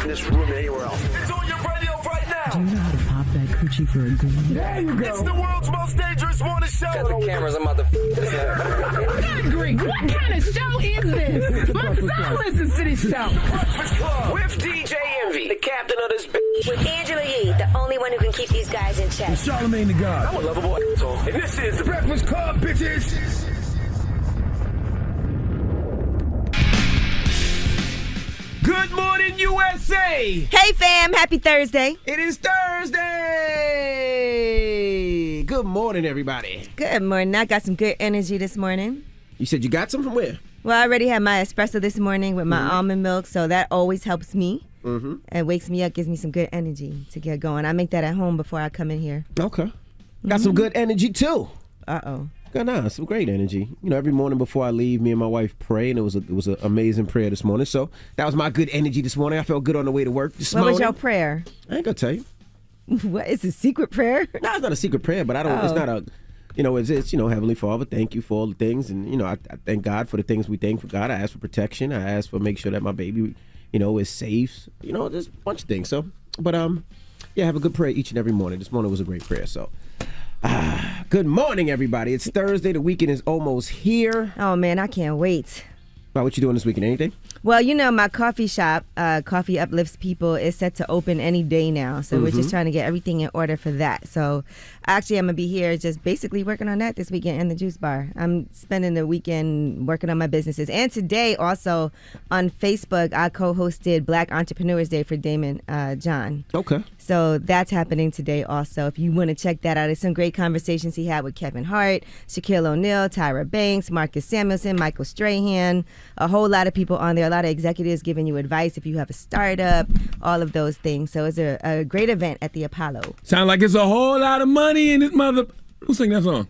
in this room than anywhere else. It's on your radio right now. Do you know how to pop that coochie for a Greene? There you go. It's the world's most dangerous morning show. Got the cameras, I'm about to Greene, what kind of show is this? My son listens to this show. Breakfast Club with DJ Envy, the captain of this bitch. With Angela Yee, the only one who can keep these guys in check. Charlamagne the God. I'm a lovable asshole. And this is the Breakfast Club, bitches. Good morning, USA. Hey, fam. Happy Thursday. It is Thursday. Good morning, everybody. Good morning. I got some good energy this morning. You said you got some from where? Well, I already had my espresso this morning with my almond milk, so that always helps me. Mm-hmm. It wakes me up, gives me some good energy to get going. I make that at home before I come in here. Okay. Got some good energy, too. Uh-oh. Got some great energy. You know, every morning before I leave, me and my wife pray, and it was an amazing prayer this morning. So that was my good energy this morning. I felt good on the way to work this morning. What was your prayer? I ain't gonna tell you. What, is it a secret prayer? No, it's not a secret prayer, but I don't. It's not a. You know, it's Heavenly Father, thank you for all the things, and I thank God for the things we thank for God. I ask for protection. I ask for make sure that my baby, is safe. There's a bunch of things. So, but have a good prayer each and every morning. This morning was a great prayer. So. Good morning, everybody. It's Thursday. The weekend is almost here. Oh, man, I can't wait. Wow, what you doing this weekend? Anything? Well, my coffee shop, Coffee Uplifts People, is set to open any day now. So we're just trying to get everything in order for that. So actually, I'm going to be here just basically working on that this weekend and the juice bar. I'm spending the weekend working on my businesses. And today, also, on Facebook, I co-hosted Black Entrepreneurs Day for Damon John. Okay. So that's happening today also. If you want to check that out, there's some great conversations he had with Kevin Hart, Shaquille O'Neal, Tyra Banks, Marcus Samuelson, Michael Strahan, a whole lot of people on there, a lot of executives giving you advice if you have a startup, all of those things. So it's a great event at the Apollo. Sound like it's a whole lot of money in this mother. Who sang that song?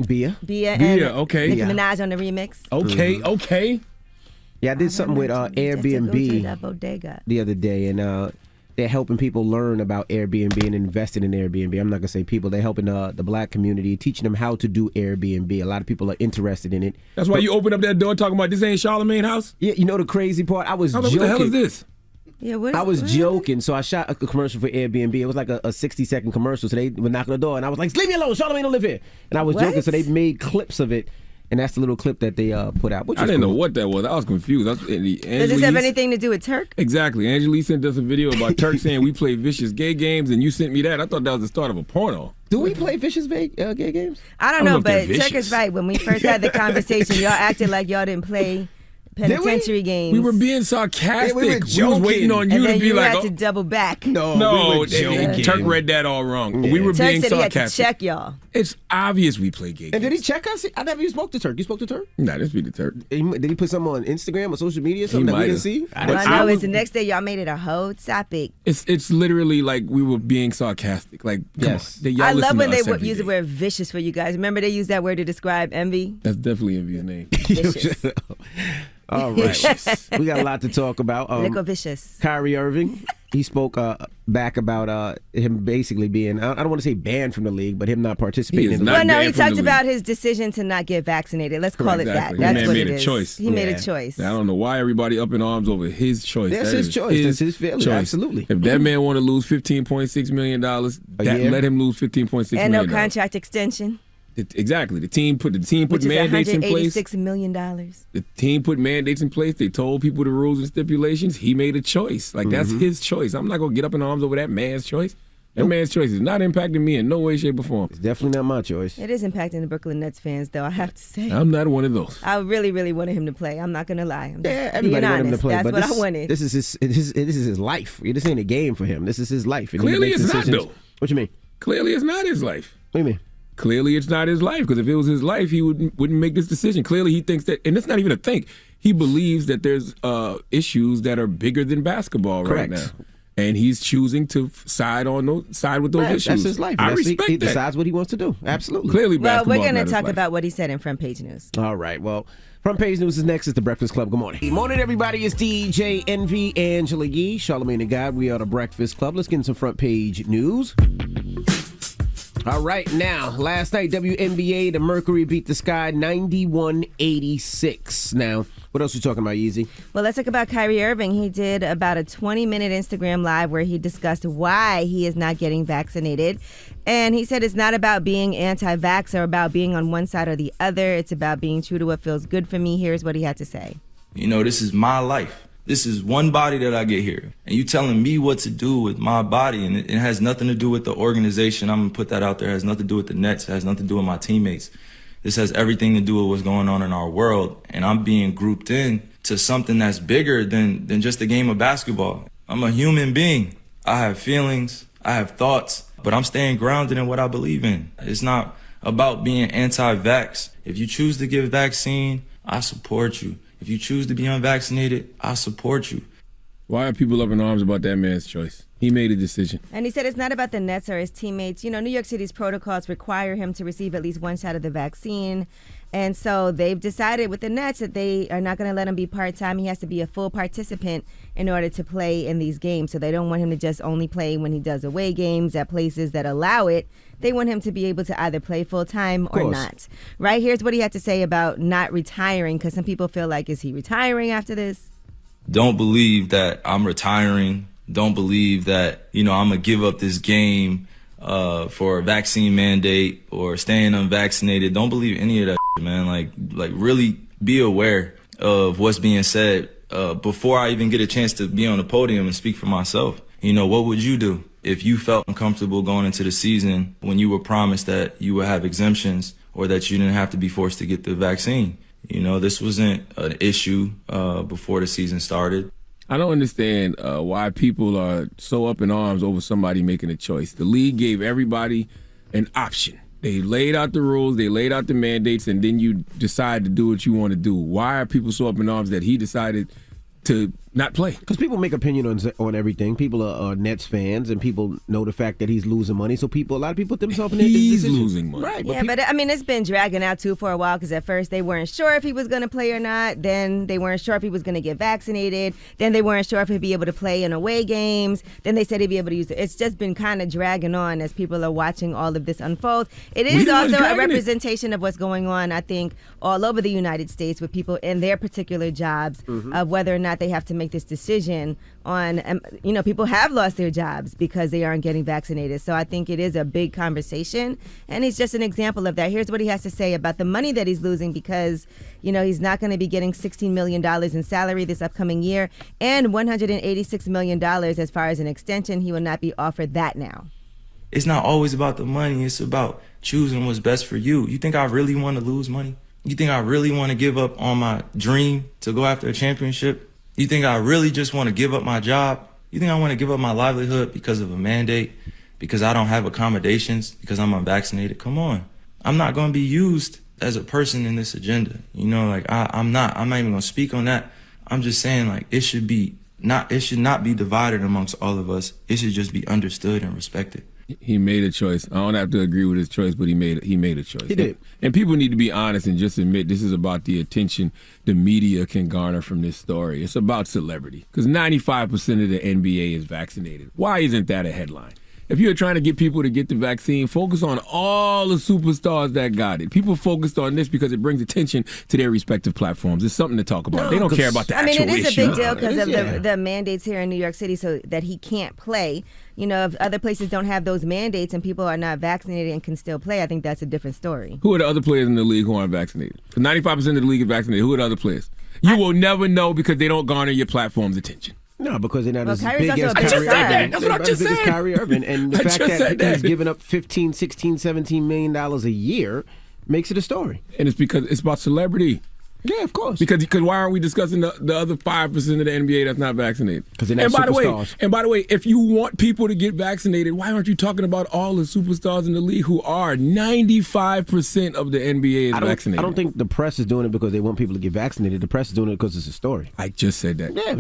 Bia, and okay. Nicki Minaj on the remix. Okay. Yeah, I did something with Airbnb the other day, and they're helping people learn about Airbnb and investing in Airbnb. I'm not going to say people. They're helping the black community, teaching them how to do Airbnb. A lot of people are interested in it. That's why you open up that door talking about this ain't Charlamagne house? Yeah, the crazy part? I was joking. What the hell is this? Yeah, I was joking, so I shot a commercial for Airbnb. It was like a 60-second commercial, so they would knock on the door, and I was like, leave me alone, Charlamagne don't live here. And I was joking, so they made clips of it. And that's the little clip that they put out. I didn't know what that was. I was confused. Does this have anything to do with Turk? Exactly. Angelique sent us a video about Turk saying we play vicious gay games, and you sent me that. I thought that was the start of a porno. Do we play vicious gay games? I don't know, but Turk is right. When we first had the conversation, y'all acted like y'all didn't play penitentiary games. We were being sarcastic. We was waiting on you to be like, had to double back. No, we were joking. Turk read that all wrong. Yeah. We were Turk being said sarcastic. He had to check y'all. It's obvious we play gay games. And did he check us? I never even spoke to Turk. You spoke to Turk? Nah, this be the Turk. Did he put something on Instagram or social media or something that we didn't see? I know it's the next day y'all made it a whole topic. It's literally like we were being sarcastic. Like, yes. I love when they use the word vicious for you guys. Remember they used that word to describe Envy? That's definitely Envy's name. Vicious. All right. We got a lot to talk about. Little vicious. Kyrie Irving, he spoke back about him basically being, I don't want to say banned from the league, but him not participating in the league. Well, no, he talked about his decision to not get vaccinated. Let's call it that. That's what it is. Choice. He made a choice. I don't know why everybody up in arms over his choice. That's his choice. That's his feeling. Absolutely. If that man want to lose $15.6 million, let him lose $15.6 million. And no contract extension. Exactly. The team put mandates in place. $186 million. The team put mandates in place. They told people the rules and stipulations. He made a choice. Like, that's his choice. I'm not going to get up in arms over that man's choice. That man's choice is not impacting me in no way, shape, or form. It's definitely not my choice. It is impacting the Brooklyn Nets fans, though, I have to say. I'm not one of those. I really, really wanted him to play. I'm not going to lie. Everybody wanted him to play. That's what I wanted. This is his life. This ain't a game for him. This is his life. And clearly it's not, though. What you mean? Clearly it's not his life. What do you mean? Clearly it's not his life, because if it was his life, he wouldn't make this decision. Clearly he thinks that, and it's not even a think, he believes that there's issues that are bigger than basketball right now. And he's choosing to side with those issues. That's his life. I respect that. He decides what he wants to do. Absolutely. Clearly, well, we're going to talk about what he said in Front Page News. All right. Well, Front Page News is next. It's the Breakfast Club. Good morning. Good morning, everybody. It's DJ Envy, Angela Yee, Charlamagne the God. We are the Breakfast Club. Let's get into some Front Page News. All right, now, last night, WNBA, the Mercury beat the Sky 91-86. Now, What else we talking about, Easy? Well, let's talk about Kyrie Irving. He did about a 20-minute Instagram Live where he discussed why he is not getting vaccinated. And he said it's not about being anti-vax or about being on one side or the other. It's about being true to what feels good for me. Here's what he had to say. You know, this is my life. This is one body that I get here. And you telling me what to do with my body, and it has nothing to do with the organization. I'm going to put that out there. It has nothing to do with the Nets. It has nothing to do with my teammates. This has everything to do with what's going on in our world. And I'm being grouped in to something that's bigger than just a game of basketball. I'm a human being. I have feelings. I have thoughts. But I'm staying grounded in what I believe in. It's not about being anti-vax. If you choose to get vaccine, I support you. If you choose to be unvaccinated, I support you. Why are people up in arms about that man's choice? He made a decision. And he said it's not about the Nets or his teammates. You know, New York City's protocols require him to receive at least one shot of the vaccine. And so they've decided with the Nets that they are not going to let him be part-time. He has to be a full participant in order to play in these games. So they don't want him to just only play when he does away games at places that allow it. They want him to be able to either play full-time or not. Right? Here's what he had to say about not retiring, because some people feel like, is he retiring after this? Don't believe that I'm retiring. Don't believe that, I'm going to give up this game for a vaccine mandate or staying unvaccinated. Don't believe any of that, man. Like really be aware of what's being said before I even get a chance to be on the podium and speak for myself. What would you do if you felt uncomfortable going into the season when you were promised that you would have exemptions or that you didn't have to be forced to get the vaccine? This wasn't an issue before the season started. I don't understand why people are so up in arms over somebody making a choice. The league gave everybody an option. They laid out the rules, they laid out the mandates, and then you decide to do what you want to do. Why are people so up in arms that he decided to not play? Because people make opinion on everything. People are Nets fans, and people know the fact that he's losing money. So a lot of people put themselves in that decision. He's losing money. Right. Yeah, but it's been dragging out too for a while, because at first they weren't sure if he was going to play or not. Then they weren't sure if he was going to get vaccinated. Then they weren't sure if he'd be able to play in away games. Then they said he'd be able to use it. It's just been kind of dragging on as people are watching all of this unfold. It is also a representation of what's going on, I think, all over the United States with people in their particular jobs, of whether or not they have to make this decision on, people have lost their jobs because they aren't getting vaccinated. So I think it is a big conversation, and he's just an example of that. Here's what he has to say about the money that he's losing, because, he's not going to be getting $16 million in salary this upcoming year, and $186 million as far as an extension. He will not be offered that now. It's not always about the money. It's about choosing what's best for you. You think I really want to lose money? You think I really want to give up on my dream to go after a championship? You think I really just want to give up my job? You think I want to give up my livelihood because of a mandate? Because I don't have accommodations? Because I'm unvaccinated? Come on. I'm not going to be used as a person in this agenda. I'm not even going to speak on that. I'm just saying, it should not be divided amongst all of us. It should just be understood and respected. He made a choice. I don't have to agree with his choice, but he made a choice. He did. And people need to be honest and just admit this is about the attention the media can garner from this story. It's about celebrity, because 95% of the NBA is vaccinated. Why isn't that a headline? If you're trying to get people to get the vaccine, focus on all the superstars that got it. People focused on this because it brings attention to their respective platforms. It's something to talk about. They don't care about the actual issue. It is a big deal because of the mandates here in New York City, so that he can't play. If other places don't have those mandates and people are not vaccinated and can still play, I think that's a different story. Who are the other players in the league who aren't vaccinated? 95% of the league is vaccinated. Who are the other players? You will never know because they don't garner your platform's attention. No, because they're not as Kyrie's big as also a Kyrie big star. Irving. That's what I just said. Kyrie Irving. And the fact that he's giving up $15, $16, $17 million a year makes it a story. And it's because it's about celebrity. Yeah, of course. Because why aren't we discussing the other 5% of the NBA that's not vaccinated? Because they're not superstars. And by the way, if you want people to get vaccinated, why aren't you talking about all the superstars in the league who are? 95% of the NBA is vaccinated. I don't think the press is doing it because they want people to get vaccinated. The press is doing it because it's a story. I just said that. Yeah.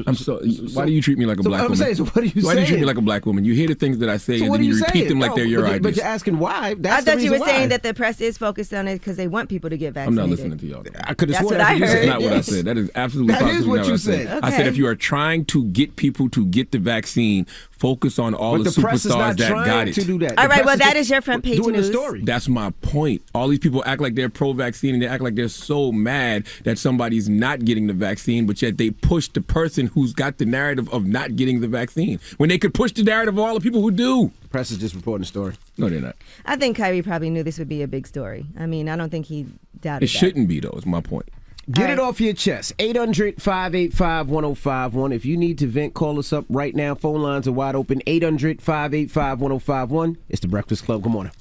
Why do you treat me like a black woman? What are you saying? Why do you treat me like a black woman? You hear the things that I say and then you repeat them like they're your ideas. But you're asking why. I thought you were saying that the press is focused on it because they want people to get vaccinated. I'm not listening to y'all. I could have sworn I This is heard. not what I said. That is absolutely That is positively what not you I said. said. I said Okay. if you are trying to get people to get the vaccine, focus on all But the the press is superstars not that got trying it. to do that. All The right, press well, that just is your front page doing news. the story. That's my point. All these people act like they're pro-vaccine and they act like they're so mad that somebody's not getting the vaccine, but yet they push the person who's got the narrative of not getting the vaccine when they could push the narrative of all the people who do. Press is just reporting the story. No, they're not. I think Kyrie probably knew this would be a big story. I mean, I don't think he doubted It shouldn't be, though, is my point. Get All it right. off your chest. 800-585-1051. If you need to vent, call us up right now. Phone lines are wide open. 800-585-1051. It's The Breakfast Club. Good morning.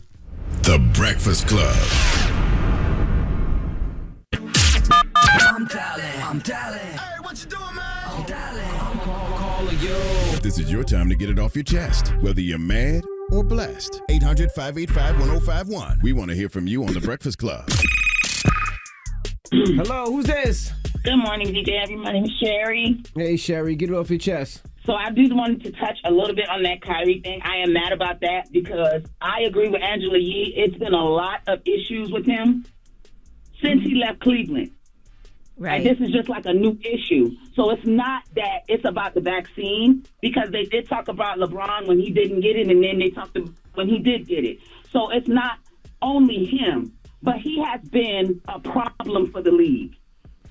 The Breakfast Club. I'm dialing. Hey, what you doing, man? I'm dialing. I'm calling you. This is your time to get it off your chest, whether you're mad or blessed. 800-585-1051. We want to hear from you on The Breakfast Club. Hello, who's this? Good morning, DJ. My name is Sherry. Hey, Sherry, get it off your chest. So I do want to touch a little bit on that Kyrie thing. I am mad about that because I agree with Angela Yee. It's been a lot of issues with him since he left Cleveland. Right. And this is just like a new issue. So it's not that it's about the vaccine, because they did talk about LeBron when he didn't get it, and then they talked about when he did get it. So it's not only him, but he has been a problem for the league.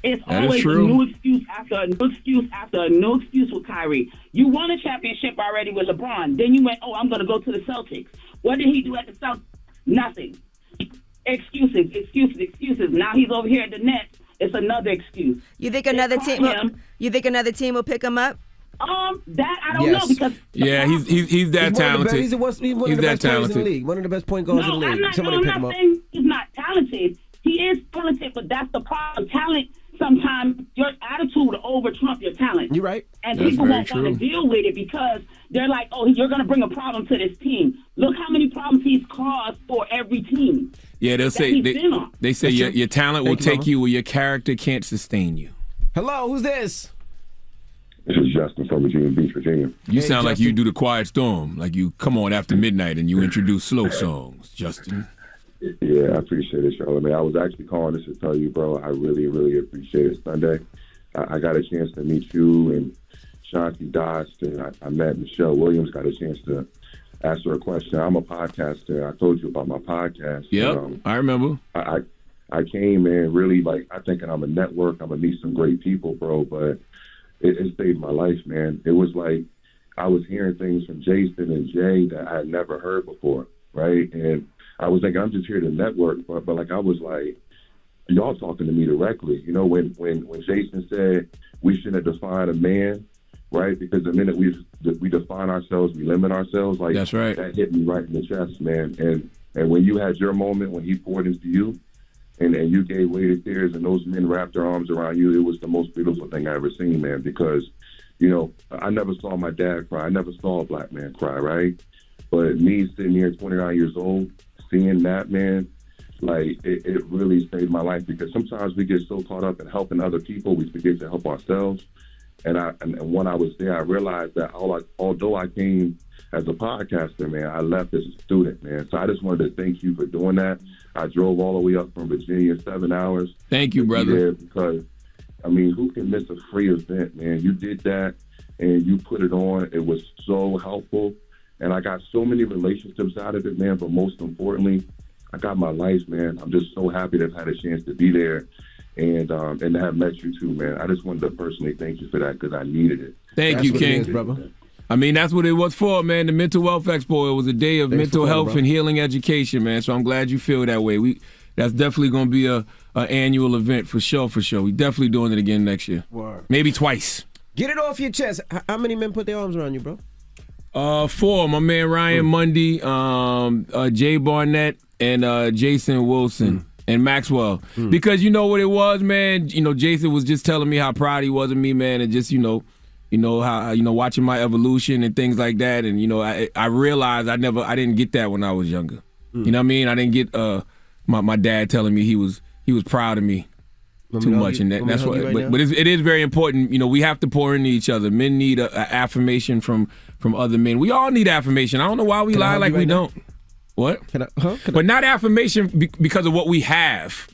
It's That is always a true. new excuse after a new excuse after a new excuse with Kyrie. You won a championship already with LeBron. Then you went, I'm going to go to the Celtics. What did he do at the Celtics? Nothing. Excuses. Now he's over here at the Nets. It's another excuse. You think another They team? caught him. You think another team will pick him up? That I don't know, because Yeah, he's that talented. He's one of the He's best that players in the talented. league. One of the best point guards in the league. I'm Somebody pick him not up. saying he's not talented. He is talented, but that's the problem. Talent, sometimes your attitude will over trump your talent. You're right. And That's people very won't want true. to deal with it because they're like, you're going to bring a problem to this team. Look how many problems he's caused for every team. Yeah, they'll say he's been on. they say That's your, true. your talent will Thank you, take Mama. you where your character can't sustain you. Hello, who's this? This is Justin from Virginia Beach, Virginia. You Hey, sound like you Justin. do the Quiet Storm, like you come on after midnight and you introduce slow songs, Justin. Yeah, I appreciate it, Charlamagne. I was actually calling this to tell you, bro, I really, really appreciate it. Sunday, I got a chance to meet you and Shanti Dost, and I met Michelle Williams, got a chance to ask her a question. I'm a podcaster. I told you about my podcast. Yep, I remember. I came in really like, I thinking I'm a network. I'm going to meet some great people, bro, but it saved my life, man. It was like I was hearing things from Jason and Jay that I had never heard before, right? And I was thinking, I'm just here to network, but like I was like, y'all talking to me directly. You know, when Jason said we shouldn't define a man, right? Because the minute we define ourselves, we limit ourselves. Like That's right. That hit me right in the chest, man. And when you had your moment, when he poured into you, and you gave way to tears, and those men wrapped their arms around you, it was the most beautiful thing I ever seen, man. Because, you know, I never saw my dad cry. I never saw a black man cry, right? But me sitting here, 29 years old, seeing that, man, like it really saved my life. Because sometimes we get so caught up in helping other people, we forget to help ourselves. And when I was there, I realized that although I came as a podcaster, man, I left as a student, man. So I just wanted to thank you for doing that. I drove all the way up from Virginia, 7 hours. Thank you, brother. There because, I mean, who can miss a free event, man? You did that, and you put it on. It was so helpful. And I got so many relationships out of it, man. But most importantly, I got my life, man. I'm just so happy to have had a chance to be there and to have met you too, man. I just wanted to personally thank you for that because I needed it. Thank you, what it King. is, brother. I mean, that's what it was for, man. The Mental Wealth Expo. It was a day of mental calling, health bro. and healing education, man. So I'm glad you feel that way. That's definitely going to be a annual event for sure, for sure. We definitely doing it again next year. Word. Maybe twice. Get it off your chest. How many men put their arms around you, bro? 4. My man Ryan Mundy, Jay Barnett, and Jason Wilson. And Maxwell. Because you know what it was, man? You know, Jason was just telling me how proud he was of me, man, and just, how watching my evolution and things like that. And, I realized I didn't get that when I was younger. You know what I mean? I didn't get my dad telling me he was proud of me too much. And that's what, but it is very important. We have to pour into each other. Men need a affirmation from other men. We all need affirmation. I don't know why we lie like we don't. What? Can I But not affirmation because of what we have.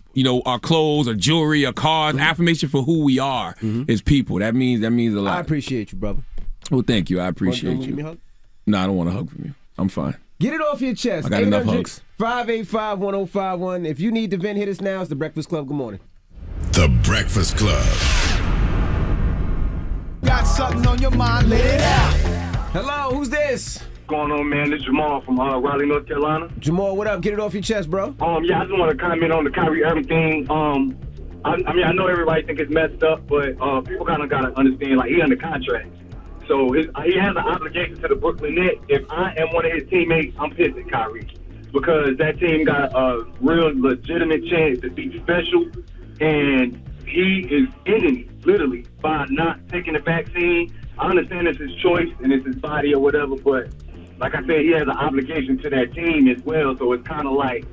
our clothes or jewelry or cars. Affirmation for who we are as people. That means a lot. I appreciate you, brother. Well, thank you. I appreciate you. Give me a hug? No, I don't want a hug from you. I'm fine. Get it off your chest. I got enough hugs. 585-1051. If you need to vent, hit us now. It's The Breakfast Club. Good morning. The Breakfast Club. Got something on your mind, let it out. Hello, who's this? What's going on, man? This is Jamal from Raleigh, North Carolina. Jamal, what up? Get it off your chest, bro. Yeah, I just want to comment on the Kyrie Irving thing. I know everybody think it's messed up, but people kind of got to understand, like, he under contract. So he has an obligation to the Brooklyn Nets. If I am one of his teammates, I'm pissed at Kyrie because that team got a real legitimate chance to be special, and he is ending it, literally, by not taking the vaccine. I understand it's his choice and it's his body or whatever, but like I said, he has an obligation to that team as well, so it's kind of like,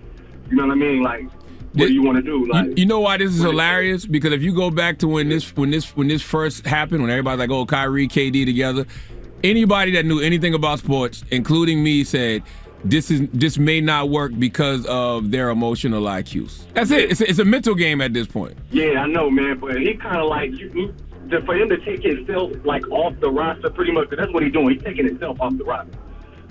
you know what I mean, like, what do you want to do? Like, you know why this is hilarious? Because if you go back to when this first happened, when everybody's like, "Oh, Kyrie, KD together," anybody that knew anything about sports, including me, said this may not work because of their emotional IQs. That's it. It's a mental game at this point. Yeah, I know, man, but he kind of like for him to take himself like off the roster, pretty much. 'Cause that's what he's doing. He's taking himself off the roster.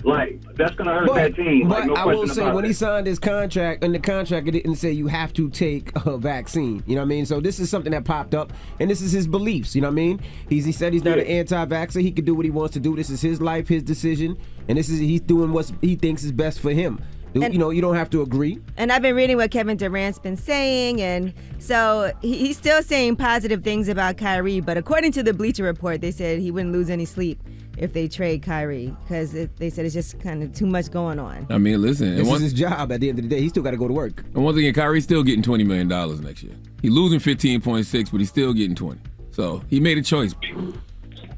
Like, that's going to hurt that team. But like, no I will question say, about when it. he signed his contract, in the contract, it didn't say you have to take a vaccine. You know what I mean? So this is something that popped up, and this is his beliefs. You know what I mean? He said he's not an anti-vaxxer. He can do what he wants to do. This is his life, his decision, and he's doing what he thinks is best for him. You know, you don't have to agree. And I've been reading what Kevin Durant's been saying, and so he's still saying positive things about Kyrie, but according to the Bleacher Report, they said he wouldn't lose any sleep if they trade Kyrie, because they said it's just kind of too much going on. I mean, listen. This is his job at the end of the day. He's still got to go to work. And once again, Kyrie's still getting $20 million next year. He's losing 15.6, but he's still getting 20. So he made a choice.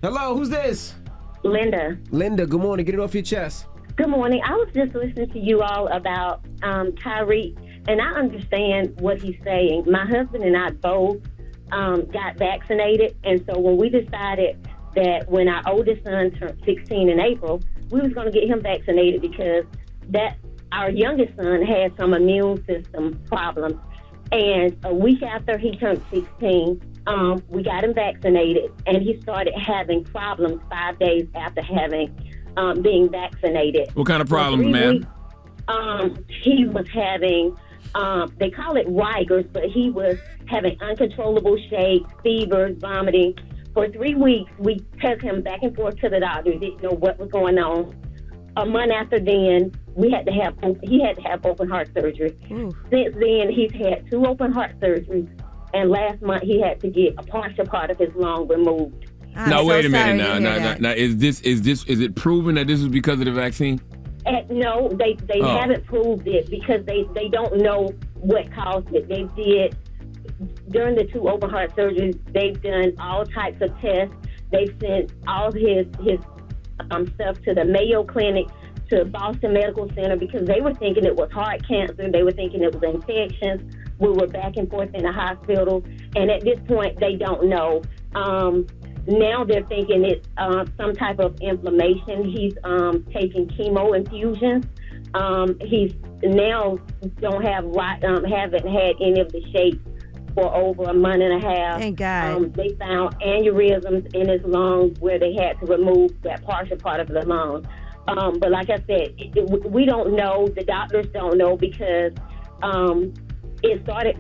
Hello, who's this? Linda. Linda, good morning. Get it off your chest. Good morning. I was just listening to you all about Kyrie, and I understand what he's saying. My husband and I both got vaccinated, and so when we decided that when our oldest son turned 16 in April, we was going to get him vaccinated because our youngest son had some immune system problems. And a week after he turned 16, we got him vaccinated, and he started having problems 5 days after being vaccinated. What kind of problems, man? He was having, they call it Rigers, but he was having uncontrollable shakes, fevers, vomiting. For 3 weeks, we took him back and forth to the doctor. Didn't know what was going on. A month after then, he had to have open heart surgery. Since then, he's had 2 open heart surgeries, and last month he had to get a partial part of his lung removed. Now wait a minute. Now is it proven that this is because of the vaccine? No, they haven't proved it because they don't know what caused it. They did. During the 2 open heart surgeries, they've done all types of tests. They've sent all his stuff to the Mayo Clinic, to Boston Medical Center, because they were thinking it was heart cancer. They were thinking it was infections. We were back and forth in the hospital, and at this point, they don't know. Now they're thinking it's some type of inflammation. He's taking chemo infusions. He's now haven't had any of the shakes for over a month and a half. Thank God. They found aneurysms in his lungs where they had to remove that partial part of the lung. But like I said, we don't know. The doctors don't know because it started.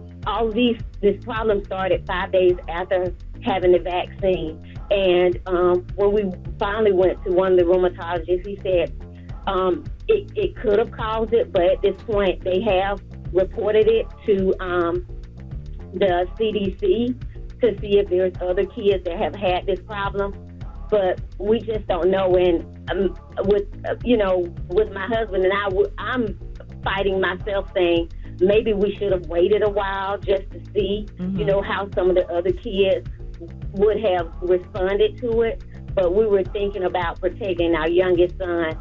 This problem started 5 days after having the vaccine. And when we finally went to one of the rheumatologists, he said it could have caused it, but at this point they have reported it to the CDC to see if there's other kids that have had this problem. But we just don't know. And with my husband and I'm fighting myself, saying maybe we should have waited a while just to see, how some of the other kids would have responded to it. But we were thinking about protecting our youngest son.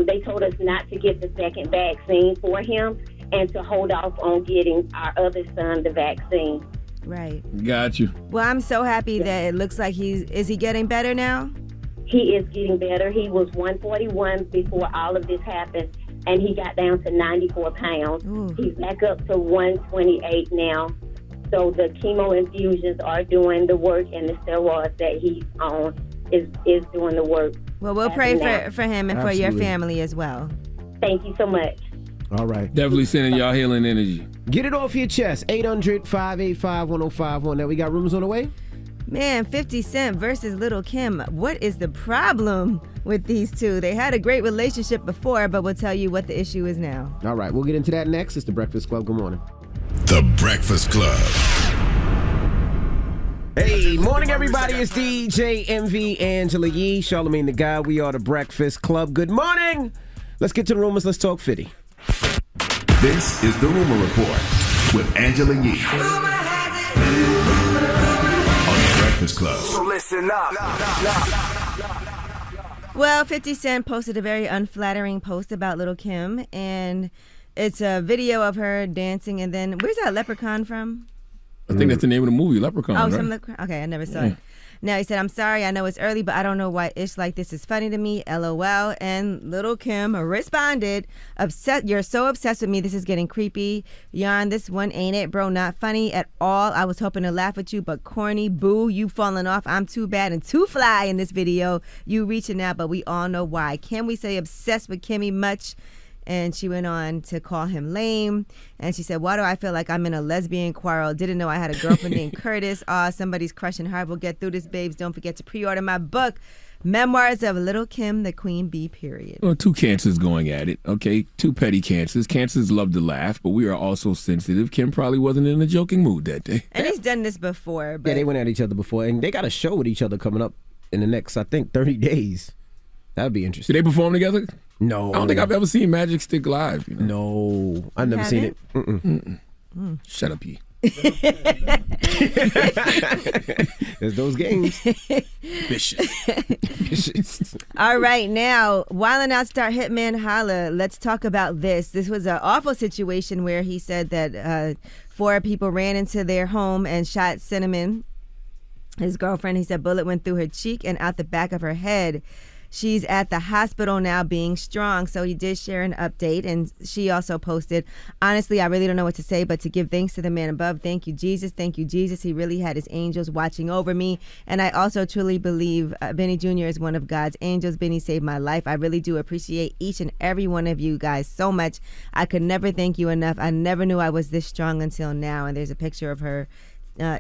They told us not to get the second vaccine for him and to hold off on getting our other son the vaccine. Right. Got you. Well, I'm so happy that it looks like is he getting better now? He is getting better. He was 141 before all of this happened, and he got down to 94 pounds. He's back up to 128 now. So the chemo infusions are doing the work, and the steroids that he's on is doing the work. Well, we'll pray for him and for your family as well. Thank you so much. All right. Definitely sending y'all healing energy. Get it off your chest. 800-585-1051. Now, we got rumors on the way? Man, 50 Cent versus Lil' Kim. What is the problem with these two? They had a great relationship before, but we'll tell you what the issue is now. All right, we'll get into that next. It's The Breakfast Club. Good morning. The Breakfast Club. Hey, morning, everybody. It's DJ MV, Angela Yee, Charlamagne the Guy. We are The Breakfast Club. Good morning. Let's get to the rumors. Let's talk 50. This is the Rumor Report with Angela Yee on The Breakfast Club. So listen up. Well, 50 Cent posted a very unflattering post about Lil' Kim, and it's a video of her dancing, and then, where's that leprechaun from? I think that's the name of the movie, Leprechaun. Oh, right? some okay, I never saw it. Now he said, "I'm sorry, I know it's early, but I don't know why ish like this is funny to me, LOL." And Lil' Kim responded, "You're so obsessed with me, this is getting creepy. Yarn, this one ain't it, bro, not funny at all. I was hoping to laugh with you, but corny, boo, you falling off. I'm too bad and too fly in this video. You reaching out, but we all know why. Can we say obsessed with Kimmy much?" And she went on to call him lame. And she said, "Why do I feel like I'm in a lesbian quarrel? Didn't know I had a girlfriend named Curtis. Somebody's crushing hard. We'll get through this, babes. Don't forget to pre-order my book, Memoirs of Lil' Kim, the Queen Bee, period." Well, two cancers going at it, okay? Two petty cancers. Cancers love to laugh, but we are also sensitive. Kim probably wasn't in a joking mood that day. And he's done this before. But Yeah, they went at each other before, and they got a show with each other coming up in the next, I think, 30 days. That'd be interesting. Did they perform together? No. I don't think I've ever seen Magic Stick live. You know? No, I've never seen it. Shut up, Yee. There's those games. Vicious. All right, now, Wildin' Out star Hitman Holla. Let's talk about this. This was an awful situation where he said that 4 people ran into their home and shot Cinnamon, his girlfriend. He said bullet went through her cheek and out the back of her head. She's at the hospital now being strong. So he did share an update, and she also posted, "Honestly, I really don't know what to say, but to give thanks to the man above. Thank you, Jesus. Thank you, Jesus. He really had his angels watching over me. And I also truly believe Benny Jr. is one of God's angels. Benny saved my life. I really do appreciate each and every one of you guys so much. I could never thank you enough. I never knew I was this strong until now." And there's a picture of her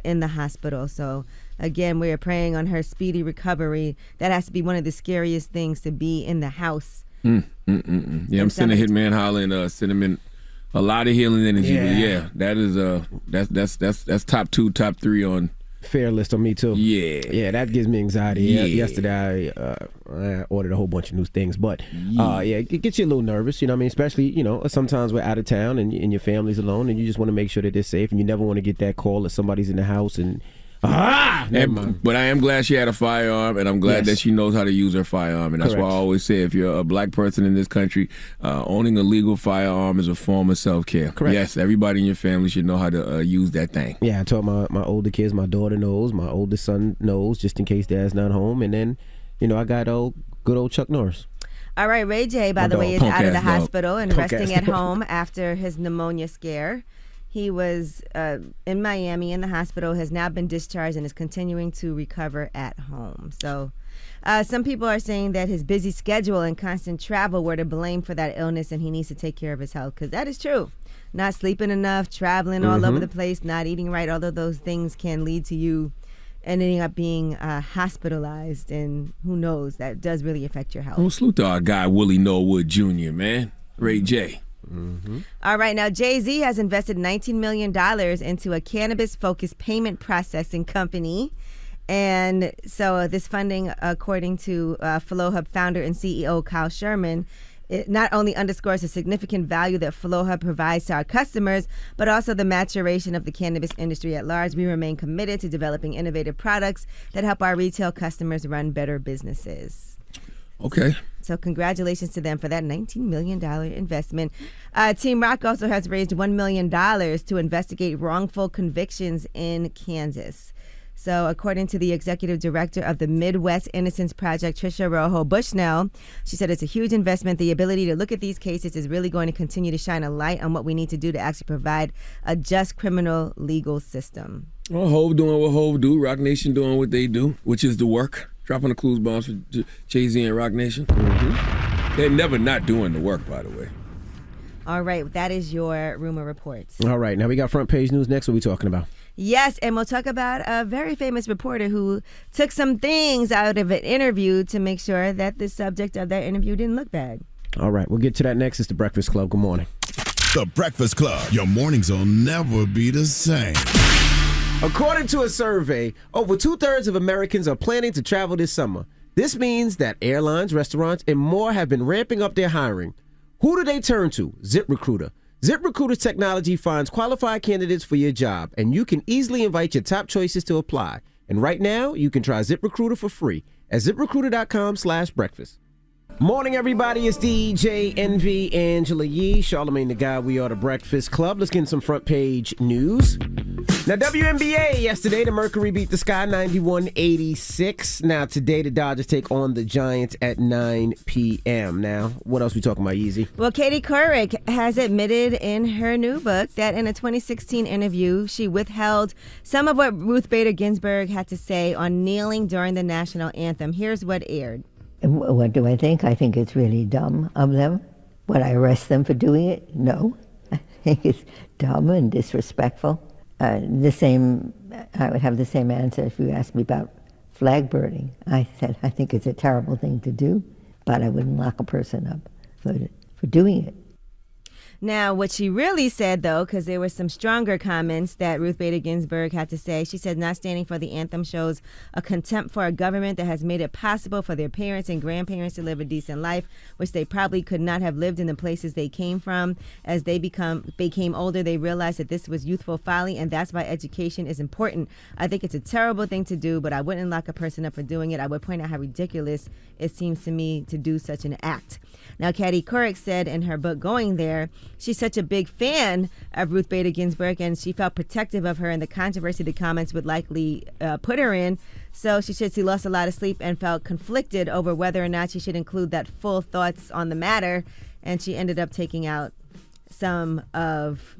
in the hospital. So again, we are praying on her speedy recovery. That has to be one of the scariest things, to be in the house. Yeah, I'm sending Hitman Holla and Cinnamon a lot of healing energy. Yeah. But yeah, that is that's top 2, top 3 on fair list on me too. Yeah, that gives me anxiety. Yeah. Yesterday I ordered a whole bunch of new things, but it gets you a little nervous. You know what I mean? Especially sometimes we're out of town and your family's alone, and you just want to make sure that they're safe, and you never want to get that call that somebody's in the house and. But I am glad she had a firearm, and I'm glad that she knows how to use her firearm. And that's why I always say, if you're a black person in this country, owning a legal firearm is a form of self-care. Correct. Yes, everybody in your family should know how to use that thing. Yeah, I told my older kids, my daughter knows, my oldest son knows, just in case Dad's not home. And then, I got good old Chuck Norris. All right, Ray J, by the way, is out of the hospital and resting at home after his pneumonia scare. He was in Miami in the hospital, has now been discharged, and is continuing to recover at home. So some people are saying that his busy schedule and constant travel were to blame for that illness, and he needs to take care of his health, because that is true. Not sleeping enough, traveling all over the place, not eating right, all of those things can lead to you ending up being hospitalized, and who knows, that does really affect your health. Well, salute to our guy, Willie Norwood Jr., man. Ray J. All right, now Jay-Z has invested $19 million into a cannabis-focused payment processing company. And so this funding, according to Flow Hub founder and CEO Kyle Sherman, it not only underscores the significant value that Flow Hub provides to our customers, but also the maturation of the cannabis industry at large. We remain committed to developing innovative products that help our retail customers run better businesses. Okay. So congratulations to them for that $19 million investment. Team Rock also has raised $1 million to investigate wrongful convictions in Kansas. So according to the executive director of the Midwest Innocence Project, Tricia Rojo Bushnell, she said it's a huge investment. The ability to look at these cases is really going to continue to shine a light on what we need to do to actually provide a just criminal legal system. Well, Hove doing what Hove do, Rock Nation doing what they do, which is the work. Dropping the clues bombs for Jay-Z and Rock Nation. Mm-hmm. They're never not doing the work, by the way. All right, that is your rumor reports. All right, now we got front page news next. What are we talking about? Yes, and we'll talk about a very famous reporter who took some things out of an interview to make sure that the subject of that interview didn't look bad. All right, we'll get to that next. It's The Breakfast Club. Good morning. The Breakfast Club. Your mornings will never be the same. According to a survey, over 2/3 of Americans are planning to travel this summer. This means that airlines, restaurants, and more have been ramping up their hiring. Who do they turn to? ZipRecruiter. ZipRecruiter's technology finds qualified candidates for your job, and you can easily invite your top choices to apply. And right now, you can try ZipRecruiter for free at ZipRecruiter.com/breakfast. Morning, everybody. It's DJ Envy, Angela Yee, Charlamagne the Guy. We are The Breakfast Club. Let's get in some front page news. Now, WNBA yesterday, the Mercury beat the Sky 91-86. Now, today, the Dodgers take on the Giants at 9 p.m. Now, what else we talking about, Yeezy? Well, Katie Couric has admitted in her new book that in a 2016 interview, she withheld some of what Ruth Bader Ginsburg had to say on kneeling during the national anthem. Here's what aired. What do I think? I think it's really dumb of them. Would I arrest them for doing it? No. I think it's dumb and disrespectful. I would have the same answer if you asked me about flag burning. I said, I think it's a terrible thing to do, but I wouldn't lock a person up for doing it. Now, what she really said, though, because there were some stronger comments that Ruth Bader Ginsburg had to say, she said not standing for the anthem shows a contempt for a government that has made it possible for their parents and grandparents to live a decent life, which they probably could not have lived in the places they came from. As they became older, they realized that this was youthful folly, and that's why education is important. I think it's a terrible thing to do, but I wouldn't lock a person up for doing it. I would point out how ridiculous it seems to me to do such an act. Now, Katie Couric said in her book, Going There, she's such a big fan of Ruth Bader Ginsburg, and she felt protective of her and the controversy the comments would likely put her in. So she said she lost a lot of sleep and felt conflicted over whether or not she should include that full thoughts on the matter, and she ended up taking out some of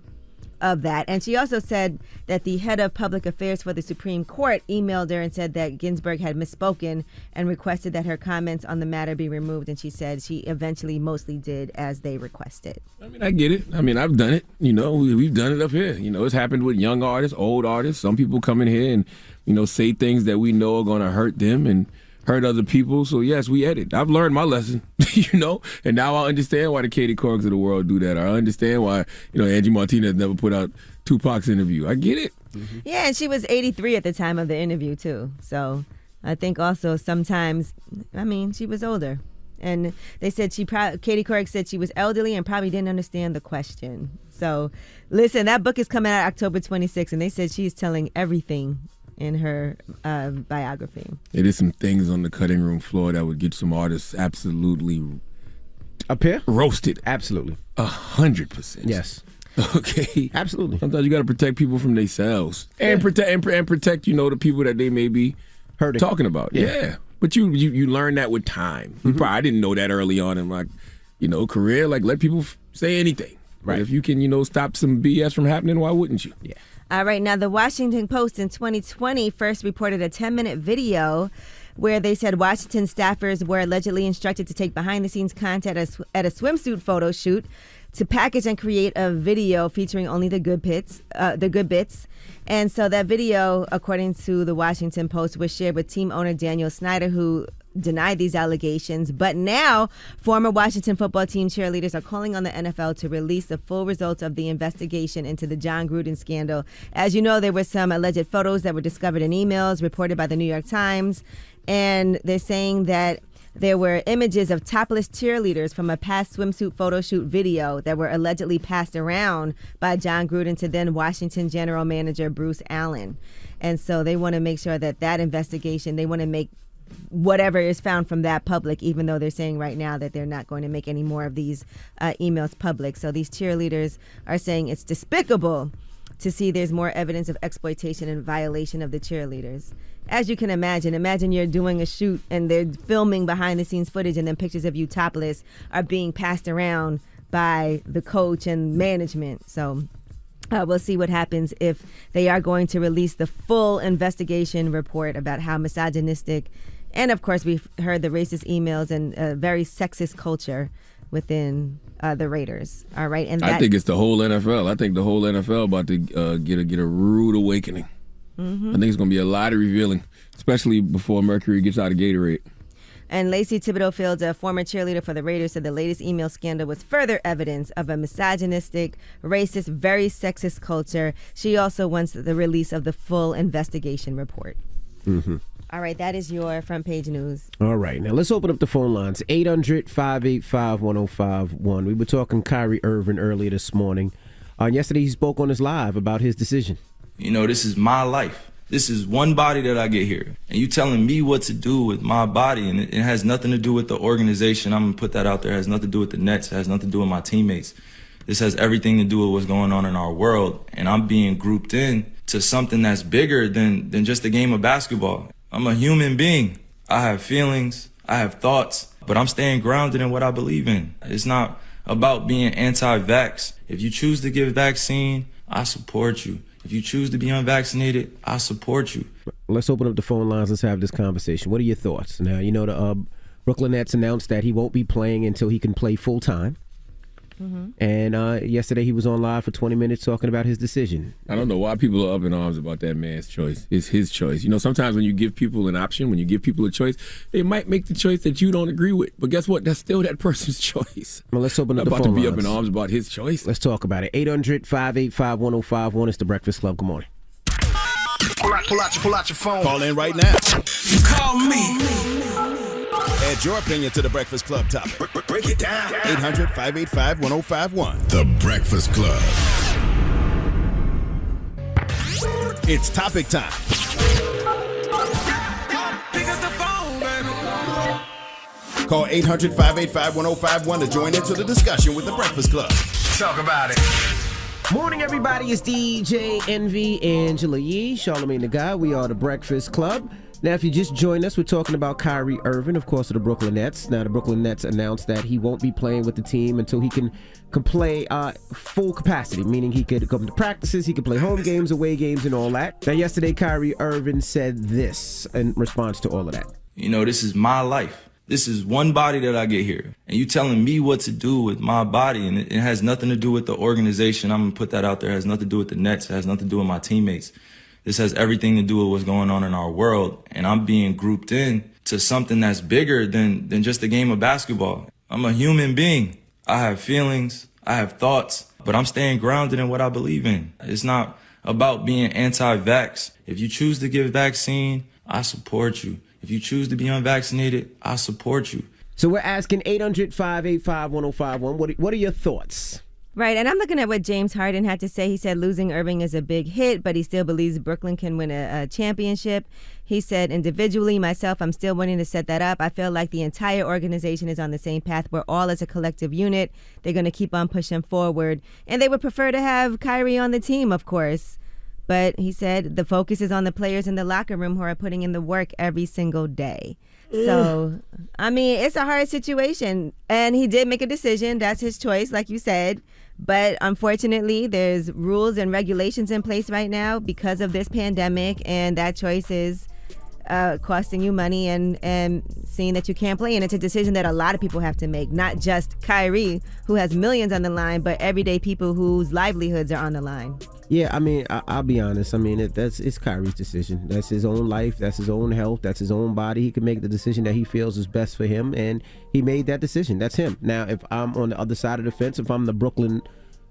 that. And she also said that the head of public affairs for the Supreme Court emailed her and said that Ginsburg had misspoken and requested that her comments on the matter be removed. And she said she eventually mostly did as they requested. I mean, I get it. I mean, I've done it. You know, we've done it up here. You know, it's happened with young artists, old artists. Some people come in here and, you know, say things that we know are going to hurt them and hurt other people. So, yes, we edit. I've learned my lesson, you know, and now I understand why the Katie Courics of the world do that. I understand why, you know, Angie Martinez never put out Tupac's interview. I get it. Mm-hmm. Yeah, and she was 83 at the time of the interview, too. So I think also sometimes, I mean, she was older. And they said Katie Couric said she was elderly and probably didn't understand the question. So, listen, that book is coming out October 26th, and they said she's telling everything in her biography. It is some things on the cutting room floor that would get some artists absolutely up here roasted. Absolutely, 100%. Yes. Okay. Absolutely. Sometimes you got to protect people from themselves and protect you know the people that they may be hurting, talking about. Yeah. But you learn that with time. Mm-hmm. I didn't know that early on in my career. Like, let people say anything. Right. But if you can stop some BS from happening, why wouldn't you? Yeah. All right, now the Washington Post in 2020 first reported a 10-minute video where they said Washington staffers were allegedly instructed to take behind-the-scenes content at a swimsuit photo shoot to package and create a video featuring only the good bits. And so that video, according to the Washington Post, was shared with team owner Daniel Snyder, who denied these allegations. But now, former Washington football team cheerleaders are calling on the NFL to release the full results of the investigation into the John Gruden scandal. As you know, there were some alleged photos that were discovered in emails reported by the New York Times. And they're saying that there were images of topless cheerleaders from a past swimsuit photo shoot video that were allegedly passed around by John Gruden to then Washington general manager Bruce Allen. And so they want to make sure that investigation, they want to make whatever is found from that public, even though they're saying right now that they're not going to make any more of these emails public. So these cheerleaders are saying it's despicable to see there's more evidence of exploitation and violation of the cheerleaders. As you can imagine you're doing a shoot and they're filming behind the scenes footage, and then pictures of you topless are being passed around by the coach and management. So we'll see what happens if they are going to release the full investigation report about how misogynistic, and of course we've heard the racist emails and very sexist culture within the Raiders. All right, and I think it's the whole NFL. I think the whole NFL about to get a rude awakening. I think it's going to be a lot of revealing, especially before Mercury gets out of Gatorade. And Lacey Thibodeau Fields, a former cheerleader for the Raiders, said the latest email scandal was further evidence of a misogynistic, racist, very sexist culture. She also wants the release of the full investigation report. All right, that is your front page news. All right, now let's open up the phone lines. 800-585-1051. We were talking Kyrie Irving earlier this morning. Yesterday he spoke on his live about his decision. You know, this is my life. This is one body that I get here. And you telling me what to do with my body, and it has nothing to do with the organization. I'm going to put that out there. It has nothing to do with the Nets. It has nothing to do with my teammates. This has everything to do with what's going on in our world. And I'm being grouped in to something that's bigger than just a game of basketball. I'm a human being. I have feelings. I have thoughts. But I'm staying grounded in what I believe in. It's not about being anti-vax. If you choose to get vaccine, I support you. If you choose to be unvaccinated, I support you. Let's open up the phone lines. Let's have this conversation. What are your thoughts? Now, you know, the Brooklyn Nets announced that he won't be playing until he can play full time. And yesterday he was on live for 20 minutes talking about his decision. I don't know why people are up in arms about that man's choice. It's his choice. You know, sometimes when you give people an option, when you give people a choice, they might make the choice that you don't agree with. But guess what? That's still that person's choice. Well, let's open up the phone lines. About to be lines. up in arms about his choice. Let's talk about it. 800-585-1051. It's the Breakfast Club. Good morning. Pull out your phone. Call in right now. Call me. Add your opinion to the Breakfast Club topic. Break it down. 800-585-1051. The Breakfast Club. It's topic time. Pick up the phone, baby. Call 800-585-1051 to join into the discussion with the Breakfast Club. Talk about it. Morning, everybody. It's DJ Envy, Angela Yee, Charlamagne the Guy. We are the Breakfast Club. Now, if you just joined us, we're talking about Kyrie Irving, of course, of the Brooklyn Nets. Now, the Brooklyn Nets announced that he won't be playing with the team until he can play full capacity, meaning he could come to practices, he could play home games, away games, and all that. Now, yesterday, Kyrie Irving said this in response to all of that. You know, this is my life. This is one body that I get here. And you telling me what to do with my body, and it has nothing to do with the organization. I'm going to put that out there. It has nothing to do with the Nets. It has nothing to do with my teammates. This has everything to do with what's going on in our world. And I'm being grouped in to something that's bigger than just a game of basketball. I'm a human being. I have feelings. I have thoughts. But I'm staying grounded in what I believe in. It's not about being anti-vax. If you choose to get vaccine, I support you. If you choose to be unvaccinated, I support you. So we're asking 800-585-1051. What are your thoughts? Right, and I'm looking at what James Harden had to say. He said losing Irving is a big hit, but he still believes Brooklyn can win a championship. He said, individually, myself, I'm still wanting to set that up. I feel like the entire organization is on the same path. We're all as a collective unit. They're going to keep on pushing forward. And they would prefer to have Kyrie on the team, of course. But he said the focus is on the players in the locker room who are putting in the work every single day. So, I mean, it's a hard situation. And he did make a decision. That's his choice, like you said. But unfortunately, there's rules and regulations in place right now because of this pandemic. And that choice is costing you money and seeing that you can't play. And it's a decision that a lot of people have to make, not just Kyrie, who has millions on the line, but everyday people whose livelihoods are on the line. Yeah, I mean, I'll be honest. I mean, it's Kyrie's decision. That's his own life. That's his own health. That's his own body. He can make the decision that he feels is best for him, and he made that decision. That's him. Now, if I'm on the other side of the fence, if I'm the Brooklyn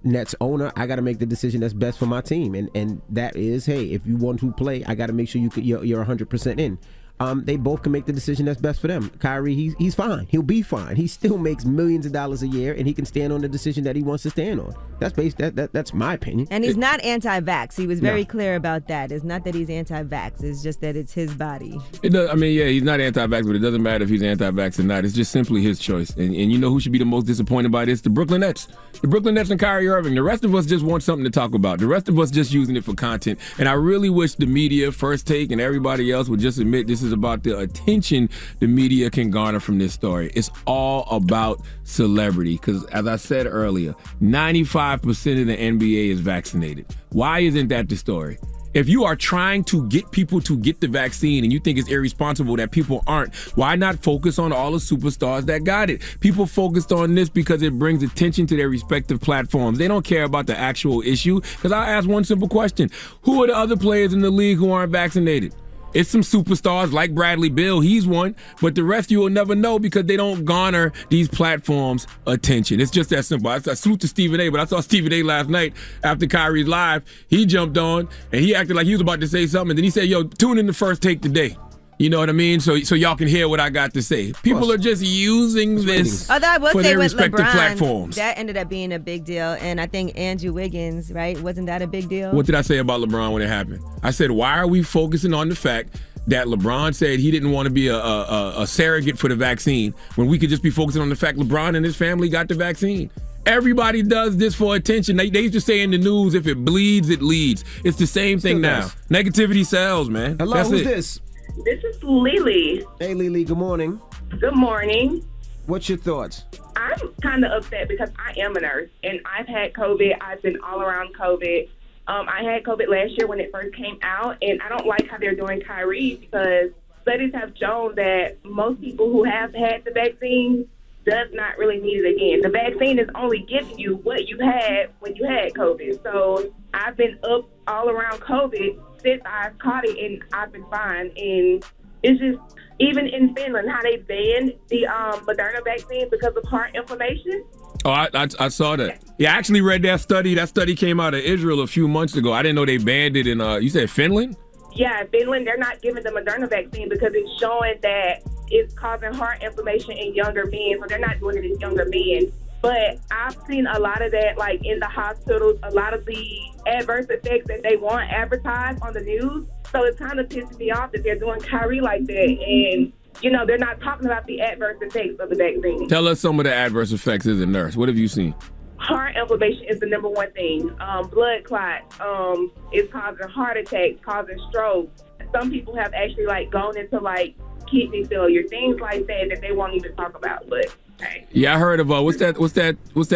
Nets owner, I got to make the decision that's best for my team, and that is, hey, if you want to play, I got to make sure you're 100% in. they both can make the decision that's best for them. Kyrie, he's fine. He'll be fine. He still makes millions of dollars a year, and he can stand on the decision that he wants to stand on. That's my opinion. And he's not anti-vax. He was very clear about that. It's not that he's anti-vax. It's just that it's his body. It does, I mean, yeah, he's not anti-vax, but it doesn't matter if he's anti-vax or not. It's just simply his choice. And you know who should be the most disappointed by this? The Brooklyn Nets. The Brooklyn Nets and Kyrie Irving. The rest of us just want something to talk about. The rest of us just using it for content. And I really wish the media, First Take, and everybody else would just admit this is about the attention the media can garner from this story. It's all about celebrity. Because as I said earlier, 95% of the NBA is vaccinated. Why isn't that the story? If you are trying to get people to get the vaccine and you think it's irresponsible that people aren't, why not focus on all the superstars that got it? People focused on this because it brings attention to their respective platforms. They don't care about the actual issue. Because I'll ask one simple question. Who are the other players in the league who aren't vaccinated? It's some superstars like Bradley Beal. He's one. But the rest you will never know because they don't garner these platforms' attention. It's just that simple. I salute to Stephen A., but I saw Stephen A. last night after Kyrie's live. He jumped on, and he acted like he was about to say something. And then he said, yo, tune in to First Take today. You know what I mean? So y'all can hear what I got to say. People are just using this for their respective platforms. That ended up being a big deal. And I think Andrew Wiggins, right? Wasn't that a big deal? What did I say about LeBron when it happened? I said, why are we focusing on the fact that LeBron said he didn't want to be a surrogate for the vaccine when we could just be focusing on the fact LeBron and his family got the vaccine? Everybody does this for attention. They used to say in the news, if it bleeds, it leads. It's the same thing now. Negativity sells, man. Hello, who's this? This is Lily. Hey, Lily, good morning. Good morning. What's your thoughts? I'm kind of upset because I am a nurse, and I've had COVID. I've been all around COVID. I had COVID last year when it first came out, and I don't like how they're doing Kyrie because studies have shown that most people who have had the vaccine does not really need it again. The vaccine is only giving you what you had when you had COVID. So I've been up all around COVID since I've caught it, and I've been fine. And it's just, even in Finland, how they banned the Moderna vaccine because of heart inflammation. Oh, I saw that. Yeah, I actually read that study. That study came out of Israel a few months ago. I didn't know they banned it in, you said Finland? Yeah, Finland, they're not giving the Moderna vaccine because it's showing that it's causing heart inflammation in younger men, so they're not doing it in younger men. But I've seen a lot of that, like in the hospitals, a lot of the adverse effects that they want advertised on the news. So it's kind of pissing me off that they're doing Kyrie like that. And, you know, they're not talking about the adverse effects of the vaccine. Tell us some of the adverse effects as a nurse. What have you seen? Heart inflammation is the number one thing. Blood clots is causing heart attacks, causing strokes. Some people have actually, like, gone into, like, kidney failure, things like that they won't even talk about. But hey. Yeah, I heard of what's that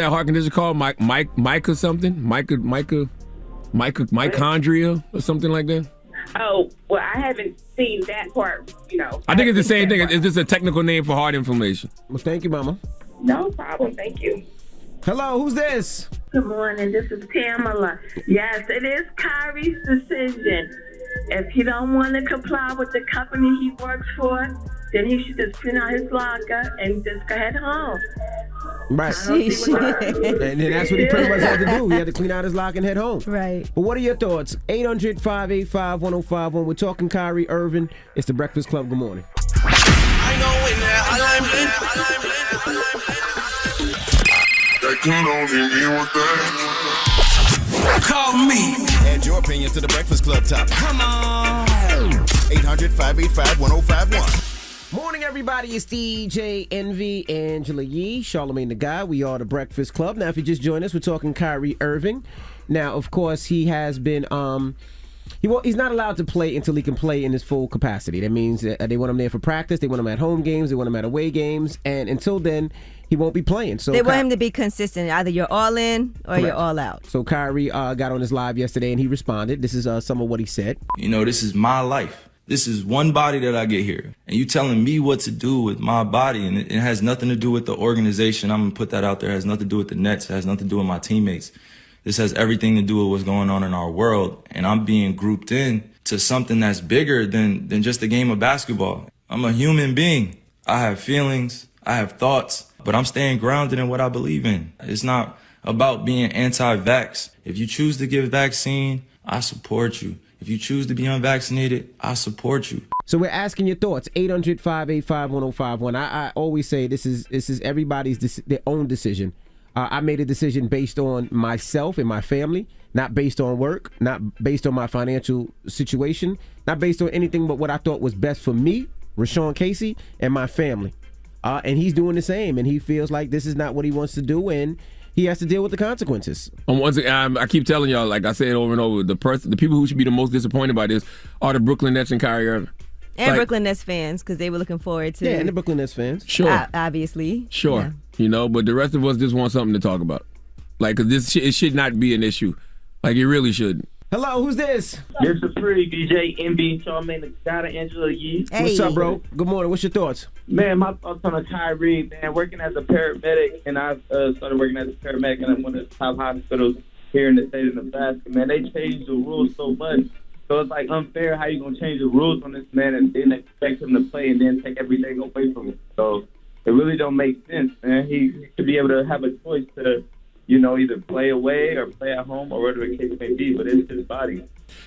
heart condition called? Mica something? Mitochondria or something like that? Oh, well, I haven't seen that part, you know. I think it's the same thing. It's just a technical name for heart inflammation. Well, thank you, Mama. No problem. Thank you. Hello, who's this? Good morning. This is Pamela. Yes, it is Kyrie's decision. If he don't want to comply with the company he works for, then he should just clean out his locker and just go head home. Right. And then that's what he pretty much had to do. He had to clean out his locker and head home. Right. But what are your thoughts? 800-585-1051. We're talking Kyrie Irving. It's the Breakfast Club. Good morning. Call me. Add your opinion to the Breakfast Club topic. Come on. 800-585-1051. Morning, everybody. It's DJ Envy, Angela Yee, Charlamagne the Guy. We are the Breakfast Club. Now, if you just joined us, we're talking Kyrie Irving. Now, of course, he has been he's not allowed to play until he can play in his full capacity. That means that they want him there for practice. They want him at home games. They want him at away games. And until then, he won't be playing. So they want him to be consistent. Either you're all in or you're all out. So Kyrie got on his live yesterday and he responded. This is some of what he said. You know, this is my life. This is one body that I get here. And you telling me what to do with my body, and it has nothing to do with the organization. I'm going to put that out there. It has nothing to do with the Nets. It has nothing to do with my teammates. This has everything to do with what's going on in our world. And I'm being grouped in to something that's bigger than just a game of basketball. I'm a human being. I have feelings. I have thoughts. But I'm staying grounded in what I believe in. It's not about being anti-vax. If you choose to get vaccine, I support you. If you choose to be unvaccinated, I support you. So we're asking your thoughts. 800-585-1051. I always say this is everybody's their own decision. I made a decision based on myself and my family, not based on work, not based on my financial situation, not based on anything but what I thought was best for me, Rashawn Casey, and my family. And he's doing the same, and he feels like this is not what he wants to do, and he has to deal with the consequences. And once again, I keep telling y'all, like I said over and over, the people who should be the most disappointed by this are the Brooklyn Nets and Kyrie Irving. And Brooklyn Nets fans, because they were looking forward to. Yeah, and the Brooklyn Nets fans. Sure. Obviously. Sure. Yeah. You know, but the rest of us just want something to talk about. Like, cause it should not be an issue. Like, it really shouldn't. Hello, who's this? This is Free, DJ, MB, Charlamagne, the God of Angela Yee. Hey. What's up, bro? Good morning. What's your thoughts? Man, my thoughts on a Kyrie, man, working as a paramedic, and I started working as a paramedic in one of the top hospitals here in the state of Nebraska, man. They changed the rules so much. So it's like unfair how you going to change the rules on this man and then expect him to play and then take everything away from him. So it really don't make sense, man. He should be able to have a choice to, you know, either play away or play at home or whatever the case may be, but it's his body.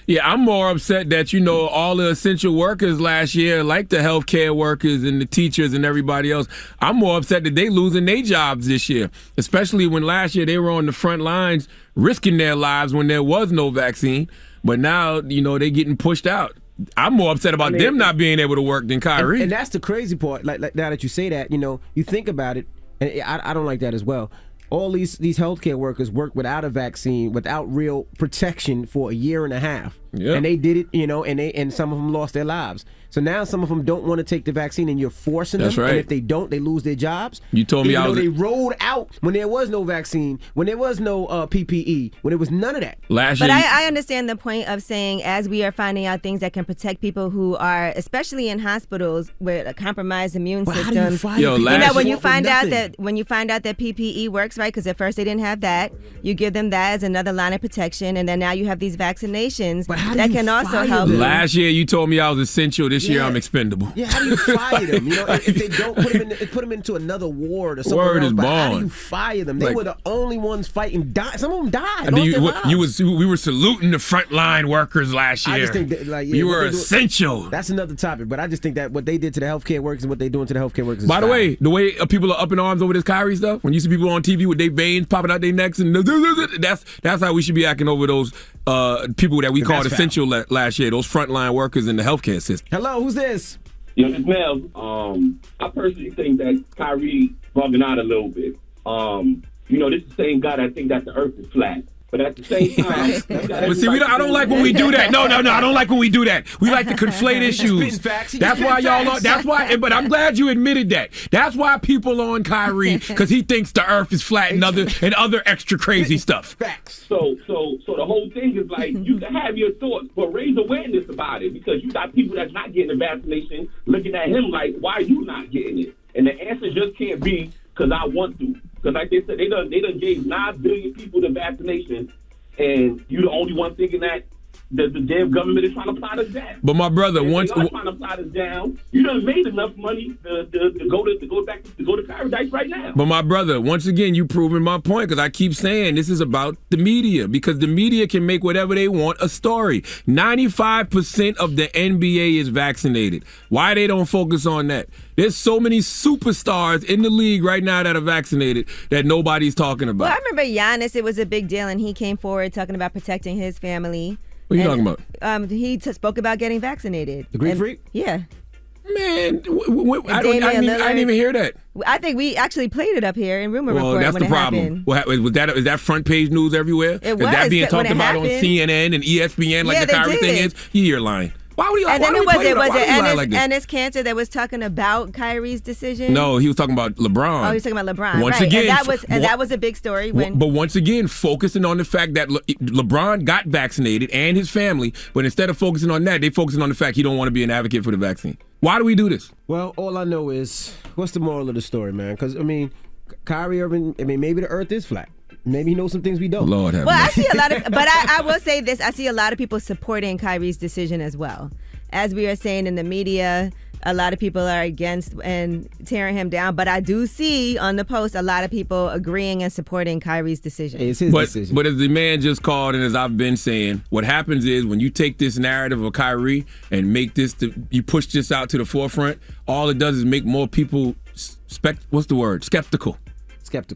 Yeah, I'm more upset that, you know, all the essential workers last year, like the healthcare workers and the teachers and everybody else, I'm more upset that they losing their jobs this year, especially when last year they were on the front lines risking their lives when there was no vaccine. But now, you know, they getting pushed out. I'm more upset about them not being able to work than Kyrie. And that's the crazy part. Like now that you say that, you know, you think about it, and I don't like that as well. All these healthcare workers work without a vaccine, without real protection for a year and a half. Yep. And they did it, you know, and some of them lost their lives. So now some of them don't want to take the vaccine, and you're forcing them. That's right. And if they don't, they lose their jobs. You told me Even I was. though they rolled out when there was no vaccine, when there was no PPE, when there was none of that. Last But year, I understand the point of saying, as we are finding out things that can protect people who are, especially in hospitals with a compromised immune systems. Yo, you know, last when year- you find out that PPE works, right? Because at first they didn't have that. You give them that as another line of protection, and then now you have these vaccinations that can also help. Last year you told me I was essential. This year I'm expendable. Yeah, how do you fire them? You know, if they don't put them into another ward or somewhere Word else, is but how do born. you fire them? They Like- were the only ones fighting. Some of them died. And lost their lives. we were saluting the frontline workers last year. I just think that, like, yeah, you what were they do- essential. That's another topic, but I just think that what they did to the healthcare workers and what they're doing to the healthcare workers is By the foul. way, the way people are up in arms over this Kyrie stuff, when you see people on TV with their veins popping out their necks, and that's how we should be acting over those people that we called That's essential last year, those frontline workers in the healthcare system. Hello, who's this? Yo, this Mel. I personally think that Kyrie bugging out a little bit. You know, this is the same guy that think that the earth is flat. But at the same time, But see, I don't like when we do that. No, I don't like when we do that. We like to conflate issues. That's why y'all are. That's why. But I'm glad you admitted that. That's why people on Kyrie, because he thinks the earth is flat and other extra crazy stuff. So the whole thing is like, you can have your thoughts, but raise awareness about it, because you got people that's not getting the vaccination looking at him like, why are you not getting it? And the answer just can't be because I want to. Because like they said, they done gave 9 billion people the vaccination, and you the only one thinking that the damn government is trying to plot us down. But my brother, If once they are trying to plot us down, you done made enough money to go to paradise right now. But my brother, once again, you proving my point, because I keep saying this is about the media, because the media can make whatever they want a story. 95% of the NBA is vaccinated. Why they don't focus on that? There's so many superstars in the league right now that are vaccinated that nobody's talking about. Well, I remember Giannis, it was a big deal, and he came forward talking about protecting his family. What are you talking about? He spoke about getting vaccinated. The Greek freak? Yeah. Man, I didn't even hear that. I think we actually played it up here in Rumor Well, Report that's when the it problem. happened. Is that front page news everywhere? It Is that was, being when talked it about on happened. CNN and ESPN like Yeah, the Kyrie they thing did. is? You're lying. Why would he? And why then would he play was why would he lie like this? Ennis Cantor that was talking about Kyrie's decision? No, he was talking about LeBron. Oh, he was talking about LeBron. Once right. again, and that was a big story when. But once again, focusing on the fact that LeBron got vaccinated and his family, but instead of focusing on that, they focusing on the fact he don't want to be an advocate for the vaccine. Why do we do this? Well, all I know is, what's the moral of the story, man? Because, I mean, Kyrie Irving, maybe the earth is flat. Maybe he knows some things we don't. Lord have Well, I see a lot of, but I will say this: I see a lot of people supporting Kyrie's decision as well. As we are saying in the media, a lot of people are against and tearing him down. But I do see on the post a lot of people agreeing and supporting Kyrie's decision. It's his decision. But as the man just called, and as I've been saying, what happens is when you take this narrative of Kyrie and make this, you push this out to the forefront, all it does is make more people skeptical.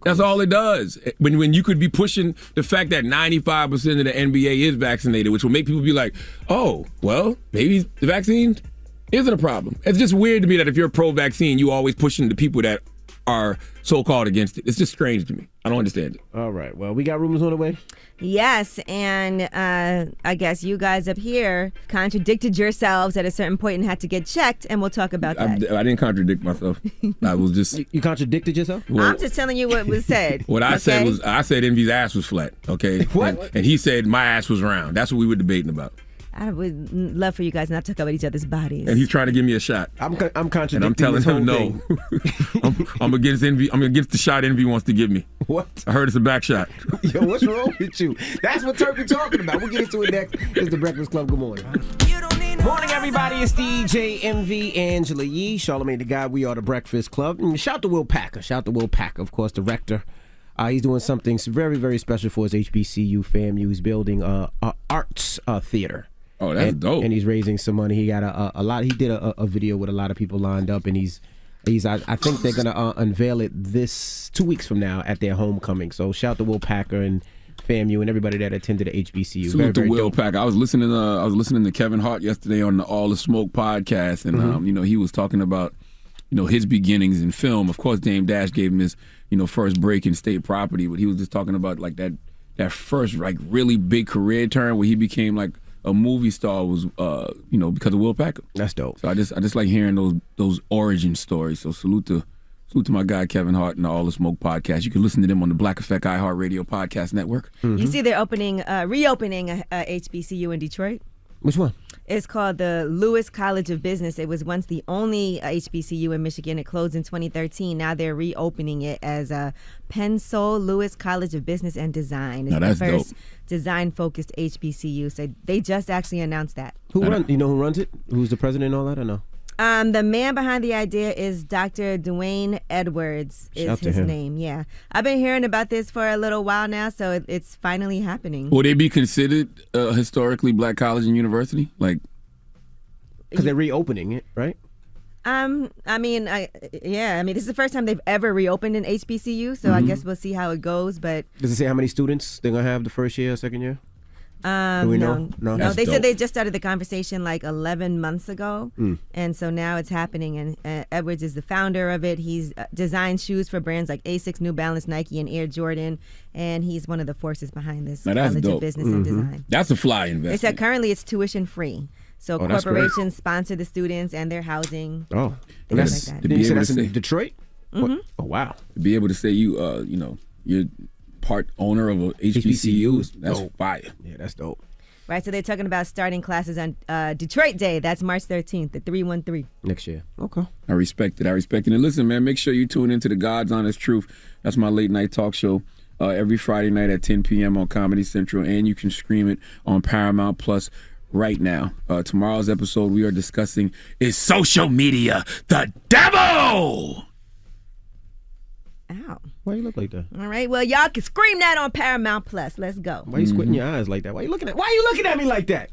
That's all it does. When you could be pushing the fact that 95% of the NBA is vaccinated, which will make people be like, oh, well, maybe the vaccine isn't a problem. It's just weird to me that if you're pro-vaccine, you always pushing the people that are so-called against it. It's just strange to me. I don't understand it. All right. Well, we got rumors on the way. Yes, and I guess you guys up here contradicted yourselves at a certain point and had to get checked, and we'll talk about that. I didn't contradict myself. I was just... You contradicted yourself? Well, I'm just telling you what was said. What I said was, I said Envy's ass was flat, okay? What? And he said my ass was round. That's what we were debating about. I would love for you guys not to talk about each other's bodies. And he's trying to give me a shot. I'm contradicting. And I'm telling him no. I'm against Envy. I'm against the shot Envy wants to give me. What? I heard it's a back shot. Yo, what's wrong with you? That's what Turk be talking about. We'll get into it next. It's the Breakfast Club. Good morning. Morning, everybody. It's DJ Envy, Angela Yee, Charlamagne the Guy. We are the Breakfast Club. And shout to Will Packer. Shout to Will Packer, of course, the rector. He's doing something very, very special for his HBCU FAMU. He's building an arts theater. Oh, that's dope. And he's raising some money. He got a lot. He did a video with a lot of people lined up, and he's. I think they're gonna unveil it this 2 weeks from now at their homecoming. So shout to Will Packer and FAMU and everybody that attended the HBCU. Salute to Will Packer. I was listening to Kevin Hart yesterday on the All the Smoke podcast, and he was talking about his beginnings in film. Of course, Dame Dash gave him his first break in state property, but he was just talking about like that first like really big career turn where he became like a movie star was, because of Will Packer. That's dope. So I just like hearing those origin stories. So salute to my guy Kevin Hart and the All the Smoke podcast. You can listen to them on the Black Effect iHeartRadio podcast network. You see, they're reopening a HBCU in Detroit. Which one? It's called the Lewis College of Business. It was once the only HBCU in Michigan. It closed in 2013. Now they're reopening it as a Pensole Lewis College of Business and Design. It's that's the first dope. design-focused HBCU. So they just actually announced that. You know who runs it? Who's the president and all that, or no? The man behind the idea is Dr. Dwayne Edwards is his name. Yeah. I've been hearing about this for a little while now, so it's finally happening. Will they be considered a historically black college and university? Like, because they're reopening it, right? This is the first time they've ever reopened an HBCU, so I guess we'll see how it goes. But does it say how many students they're gonna have the first year or second year? Do we know? No. They said they just started the conversation like 11 months ago, and so now it's happening. And Edwards is the founder of it. He's designed shoes for brands like Asics, New Balance, Nike, and Air Jordan, and he's one of the forces behind this College of Business and Design. That's a fly investment. They said currently it's tuition free, so corporations sponsor the students and their housing. Oh, things like that. To be able to say in Detroit. Oh wow! To be able to say you're part owner of a HBCU, that's fire. Yeah, that's dope. Right, so they're talking about starting classes on Detroit Day. That's March 13th, the 313. Next year. Okay. I respect it. And listen, man, make sure you tune into the God's Honest Truth. That's my late night talk show every Friday night at 10 p.m. on Comedy Central, and you can stream it on Paramount Plus right now. Tomorrow's episode, we are discussing, is social media the devil? Ow. Why you look like that? All right, well, y'all can scream that on Paramount Plus. Let's go. Why you squinting your eyes like that? Why you looking at me like that?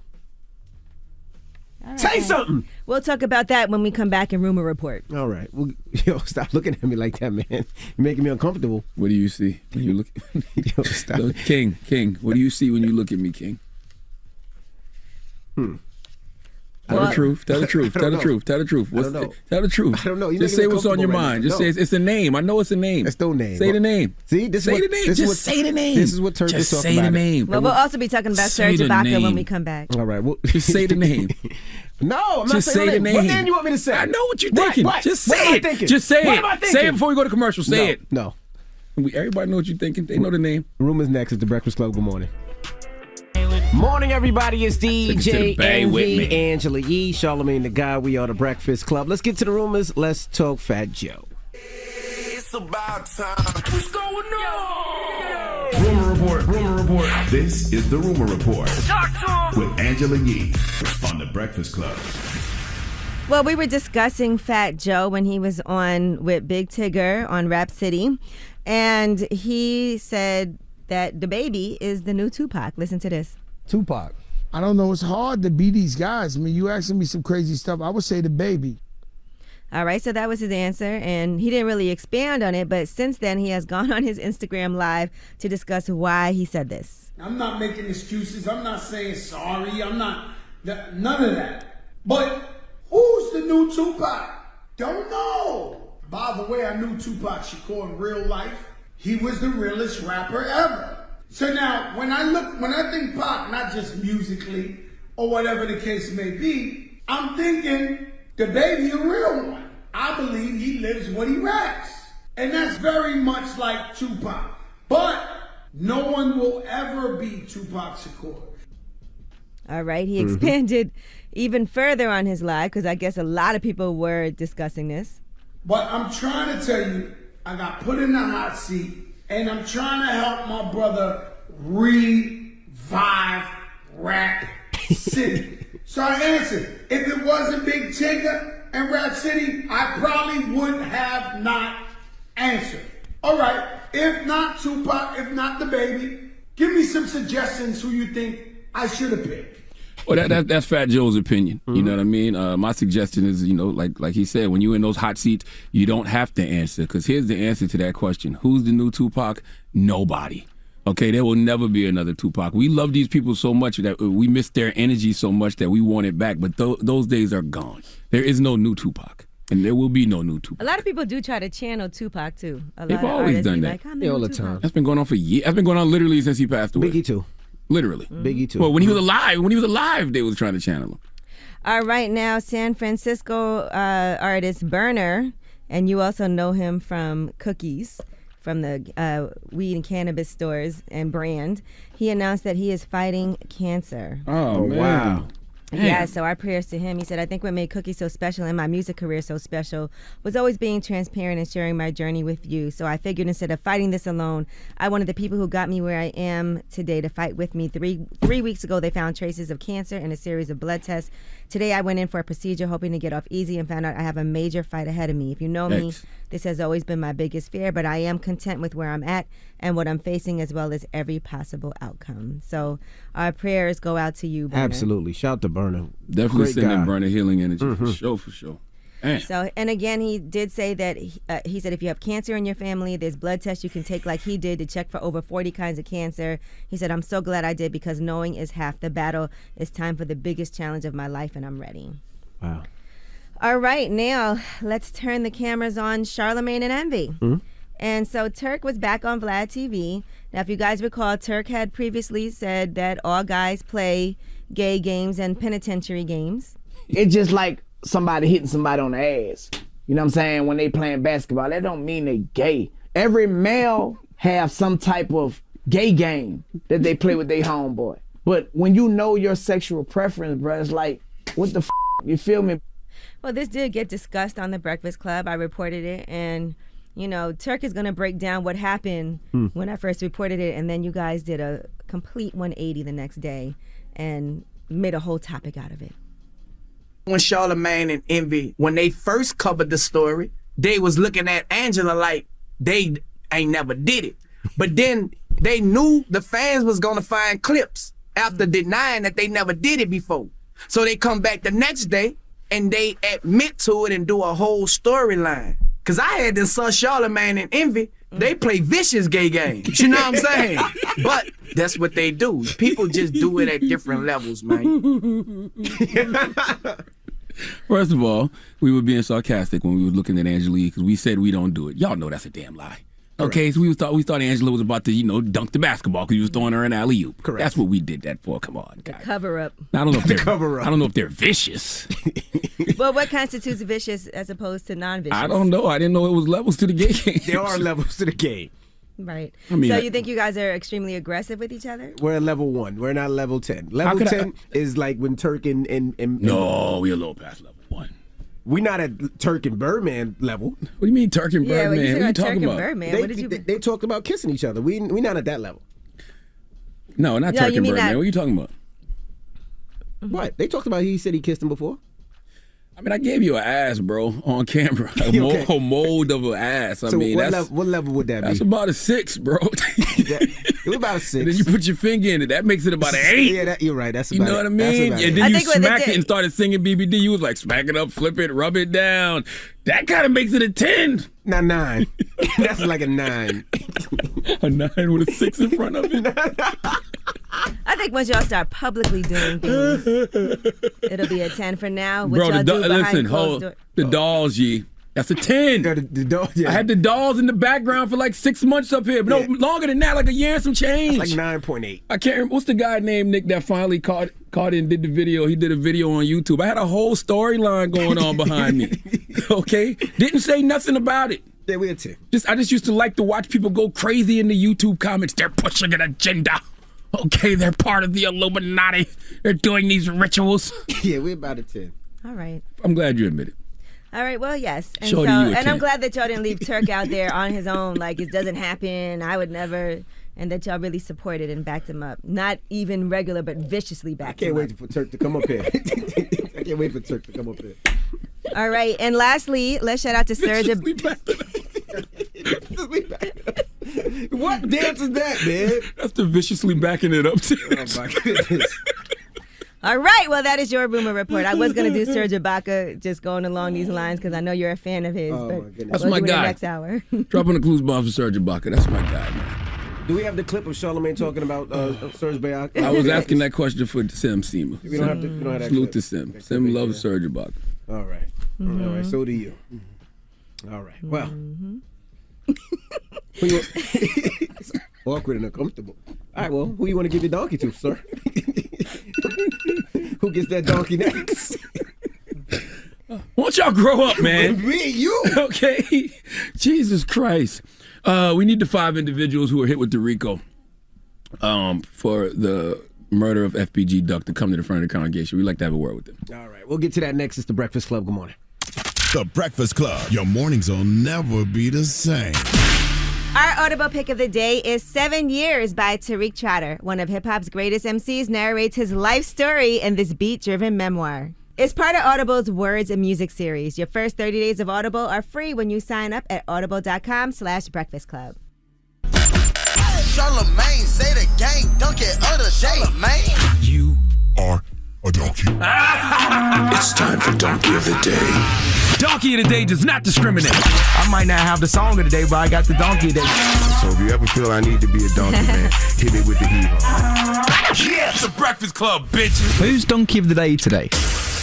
Right. Say something. We'll talk about that when we come back in Rumor Report. All right. Well, stop looking at me like that, man. You're making me uncomfortable. What do you see when you look? Stop. King, what do you see when you look at me, King? Tell the truth. Tell the truth. Tell the truth. Tell the truth. Tell the truth. I don't know. Just say what's on your mind. Just say it's a name. I know it's a name. It's no name. Say the name. See, say the name. Just say the name. This is what Turk is talking about. Just say the name. Well, we'll also be talking about Serge Ibaka when we come back. All right. Well, just say the name. No, I'm just not saying the name. What name you want me to say? I know what you're thinking. What? Just say it. Just say it. Say it before we go to commercial. Say it. No. Everybody know what you're thinking. They know the name. Rumors next at the Breakfast Club. Good morning. Morning, everybody. It's DJ Envy, Angela Yee, Charlamagne the Guy. We are the Breakfast Club. Let's get to the rumors. Let's talk Fat Joe. It's about time. What's going on? Rumor report. This is the Rumor Report Talk to him. with Angela Yee on the Breakfast Club. Well, we were discussing Fat Joe when he was on with Big Tigger on Rap City, and he said that the baby is the new Tupac. Listen to this. Tupac. I don't know. It's hard to be these guys. I mean, you asking me some crazy stuff. I would say the baby. All right, so that was his answer, and he didn't really expand on it, but since then he has gone on his Instagram Live to discuss why he said this. I'm not making excuses. I'm not saying sorry. I'm not, none of that. But who's the new Tupac? Don't know. By the way, I knew Tupac Shakur in real life. He was the realest rapper ever. So now, when I think Pac, not just musically or whatever the case may be, I'm thinking the baby a real one. I believe he lives what he raps. And that's very much like Tupac. But no one will ever be Tupac Shakur. All right, he expanded even further on his live because I guess a lot of people were discussing this. But I'm trying to tell you, I got put in the hot seat, and I'm trying to help my brother revive Rap City. So I answered, if it wasn't Big Tigger and Rap City, I probably would have not answered. All right, if not Tupac, if not the baby, give me some suggestions who you think I should have picked. Well, that's Fat Joe's opinion. You know what I mean? My suggestion is, like he said, when you're in those hot seats, you don't have to answer. Because here's the answer to that question. Who's the new Tupac? Nobody. Okay, there will never be another Tupac. We love these people so much that we miss their energy so much that we want it back. But those days are gone. There is no new Tupac. And there will be no new Tupac. A lot of people do try to channel Tupac, too. They've always done that. All the time. That's been going on for years. That's been going on literally since he passed away. Biggie, too. Literally. Biggie, too. Well, when he was alive, they was trying to channel him. All right, now San Francisco artist Burner, and you also know him from Cookies, from the weed and cannabis stores and brand. He announced that he is fighting cancer. Oh, wow. Yeah, so our prayers to him. He said, I think what made Cookies so special and my music career so special was always being transparent and sharing my journey with you. So I figured instead of fighting this alone, I wanted the people who got me where I am today to fight with me. Three weeks ago, they found traces of cancer in a series of blood tests. Today, I went in for a procedure hoping to get off easy and found out I have a major fight ahead of me. If you know me, this has always been my biggest fear, but I am content with where I'm at and what I'm facing as well as every possible outcome. So our prayers go out to you, Burner. Absolutely. Shout to Burner. Definitely sending Burner healing energy for sure. So, and again, he did say that he said if you have cancer in your family, there's blood tests you can take like he did to check for over 40 kinds of cancer. He said, I'm so glad I did because knowing is half the battle. It's time for the biggest challenge of my life and I'm ready. Wow. All right, now let's turn the cameras on Charlamagne and Envy. And so Turk was back on Vlad TV. Now, if you guys recall, Turk had previously said that all guys play gay games and penitentiary games. It's just like somebody hitting somebody on the ass. You know what I'm saying? When they playing basketball, that don't mean they gay. Every male have some type of gay game that they play with their homeboy. But when you know your sexual preference, bro, it's like, what the f***? You feel me? Well, this did get discussed on The Breakfast Club. I reported it, and Turk is going to break down what happened when I first reported it, and then you guys did a complete 180 the next day and made a whole topic out of it. When Charlamagne and Envy, when they first covered the story, they was looking at Angela like they ain't never did it. But then they knew the fans was going to find clips after denying that they never did it before. So they come back the next day and they admit to it and do a whole storyline. Cause I had this son Charlamagne and Envy, they play vicious gay games. You know what I'm saying? But that's what they do. People just do it at different levels, man. First of all, we were being sarcastic when we were looking at Angelique because we said we don't do it. Y'all know that's a damn lie. Okay, so we thought Angela was about to, dunk the basketball because he was throwing her an alley-oop. Correct. That's what we did that for. Come on, guys. Cover up. I don't know if they're cover up. I don't know if they're vicious. Well, what constitutes vicious as opposed to non-vicious? I don't know. I didn't know it was levels to the game. There are levels to the game. Right. I mean, so you think you guys are extremely aggressive with each other? We're at level 1. We're not level 10. Level 10 is like when Turk and no, we're a little past level 1. We're not at Turk and Birdman level. What do you mean Turk and Birdman? What are you talking about? Birdman. They talked about kissing each other. We not at that level. No, not Turk and Birdman. What are you talking about? What? They talked about he said he kissed him before. I mean, I gave you an ass, bro, on camera. A mold of an ass. I mean, what level would that be? That's about a 6, bro. It was about a 6. And then you put your finger in it. That makes it about an 8. Yeah, you're right. That's you about know what I mean? That's And then you smacked it and started singing BBD. You was like, smack it up, flip it, rub it down. That kind of makes it a 10. Not 9. That's like a 9. A 9 with a 6 in front of it. I think once y'all start publicly doing things, it'll be a 10 for now. What Bro, y'all do behind listen, closed door- the dolls, G. That's a 10. I had the dolls in the background for like 6 months up here. But no, longer than that, like a year and some change. That's like 9.8. I can't remember. What's the guy named Nick that finally caught it and did the video? He did a video on YouTube. I had a whole storyline going on behind me. Okay? Didn't say nothing about it. Yeah, we had 10. I just used to like to watch people go crazy in the YouTube comments. They're pushing an agenda. Okay, they're part of the Illuminati. They're doing these rituals. Yeah, we're about a 10. All right. I'm glad you admit it. All right, well, yes. And Shorty, you a 10. I'm glad that y'all didn't leave Turk out there on his own, like it doesn't happen, I would never, and that y'all really supported and backed him up. Not even regular, but viciously backed him up. I can't wait for Turk to come up here. I can't wait for Turk to come up here. All right, and lastly, let's shout out to Serge. What dance is that, man? That's the viciously backing it up too. Oh, my goodness. All right, well, that is your rumor report. I was going to do Serge Ibaka just going along these lines because I know you're a fan of his. Oh, but my goodness. That's we'll my do it guy. Next hour. Dropping the clues bombs for Serge Ibaka. That's my guy, man. Do we have the clip of Charlamagne talking about Serge Ibaka? I was asking that question for Sim Seema. We don't have that Salute clip. to Sim. Sim loves Serge Ibaka. All right. Mm-hmm. All right, so do you. All right. Well. It's awkward and uncomfortable. All right, well, who you want to give your donkey to, sir? Who gets that donkey next? Why don't y'all grow up, man? Me and you. Okay. Jesus Christ. We need the 5 individuals who were hit with the RICO for the murder of FPG Duck to come to the front of the congregation. We'd like to have a word with them. All right, we'll get to that next. It's the Breakfast Club. Good morning. The Breakfast Club. Your mornings will never be the same. Our Audible pick of the day is 7 Years by Tariq Trotter. One of hip-hop's greatest MCs narrates his life story in this beat-driven memoir. It's part of Audible's Words and Music series. Your first 30 days of Audible are free when you sign up at audible.com/breakfast club. Charlamagne, say the gang, don't get other Charlamagne. You are a donkey. It's time for Donkey of the Day. Donkey of the Day does not discriminate. I might not have the song of the day, but I got the donkey of the day. So if you ever feel I need to be a donkey, man, hit me with the heat. Yeah, it's a Breakfast Club, bitches. Who's Donkey of the Day today?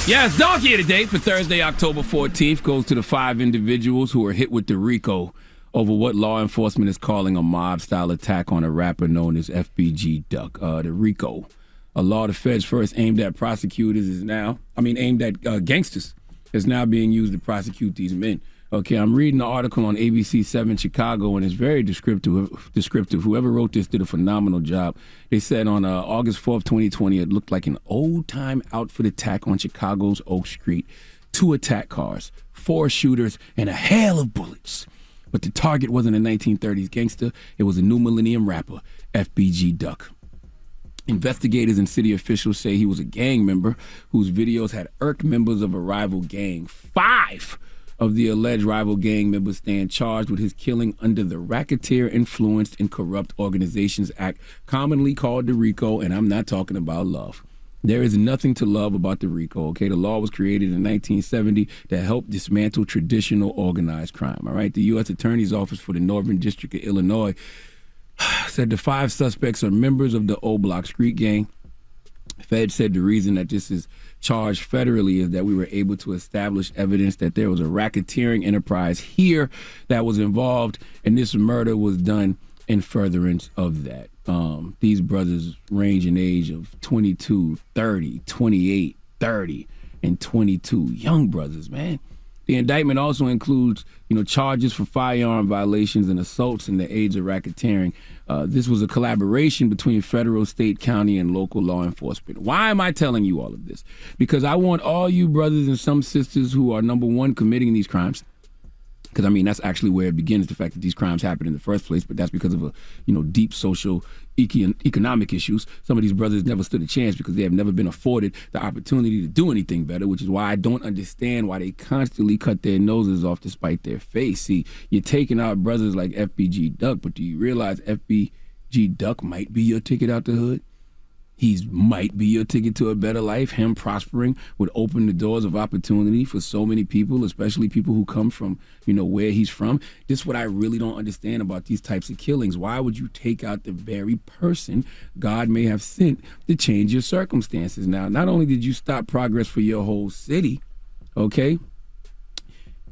Yes, Donkey of the Day for Thursday, October 14th goes to the 5 individuals who were hit with the RICO over what law enforcement is calling a mob-style attack on a rapper known as FBG Duck. The RICO, a law the feds first aimed at prosecutors, aimed at gangsters, is now being used to prosecute these men. Okay, I'm reading the article on ABC 7 Chicago, and it's very descriptive. Whoever wrote this did a phenomenal job. They said on August 4th, 2020, it looked like an old-time outfit attack on Chicago's Oak Street. 2 attack cars, 4 shooters, and a hail of bullets. But the target wasn't a 1930s gangster. It was a new millennium rapper, FBG Duck. Investigators and city officials say he was a gang member whose videos had irked members of a rival gang. 5 of the alleged rival gang members stand charged with his killing under the Racketeer Influenced and Corrupt Organizations Act, commonly called the RICO, and I'm not talking about love. There is nothing to love about the RICO, okay? The law was created in 1970 to help dismantle traditional organized crime, all right? The U.S. Attorney's Office for the Northern District of Illinois said the 5 suspects are members of the O Block Street Gang. Fed said the reason that this is charged federally is that we were able to establish evidence that there was a racketeering enterprise here that was involved, and this murder was done in furtherance of that. These brothers range in age of 22, 30, 28, 30, and 22. Young brothers, man. The indictment also includes, charges for firearm violations and assaults in the age of racketeering. This was a collaboration between federal, state, county, and local law enforcement. Why am I telling you all of this? Because I want all you brothers and some sisters who are, number one, committing these crimes, Because, I mean, that's actually where it begins, the fact that these crimes happen in the first place, but that's because of, deep social, economic issues. Some of these brothers never stood a chance because they have never been afforded the opportunity to do anything better, which is why I don't understand why they constantly cut their noses off to spite their face. See, you're taking out brothers like FBG Duck, but do you realize FBG Duck might be your ticket out the hood? He might be your ticket to a better life. Him prospering would open the doors of opportunity for so many people, especially people who come from, where he's from. This is what I really don't understand about these types of killings. Why would you take out the very person God may have sent to change your circumstances? Now, not only did you stop progress for your whole city, okay,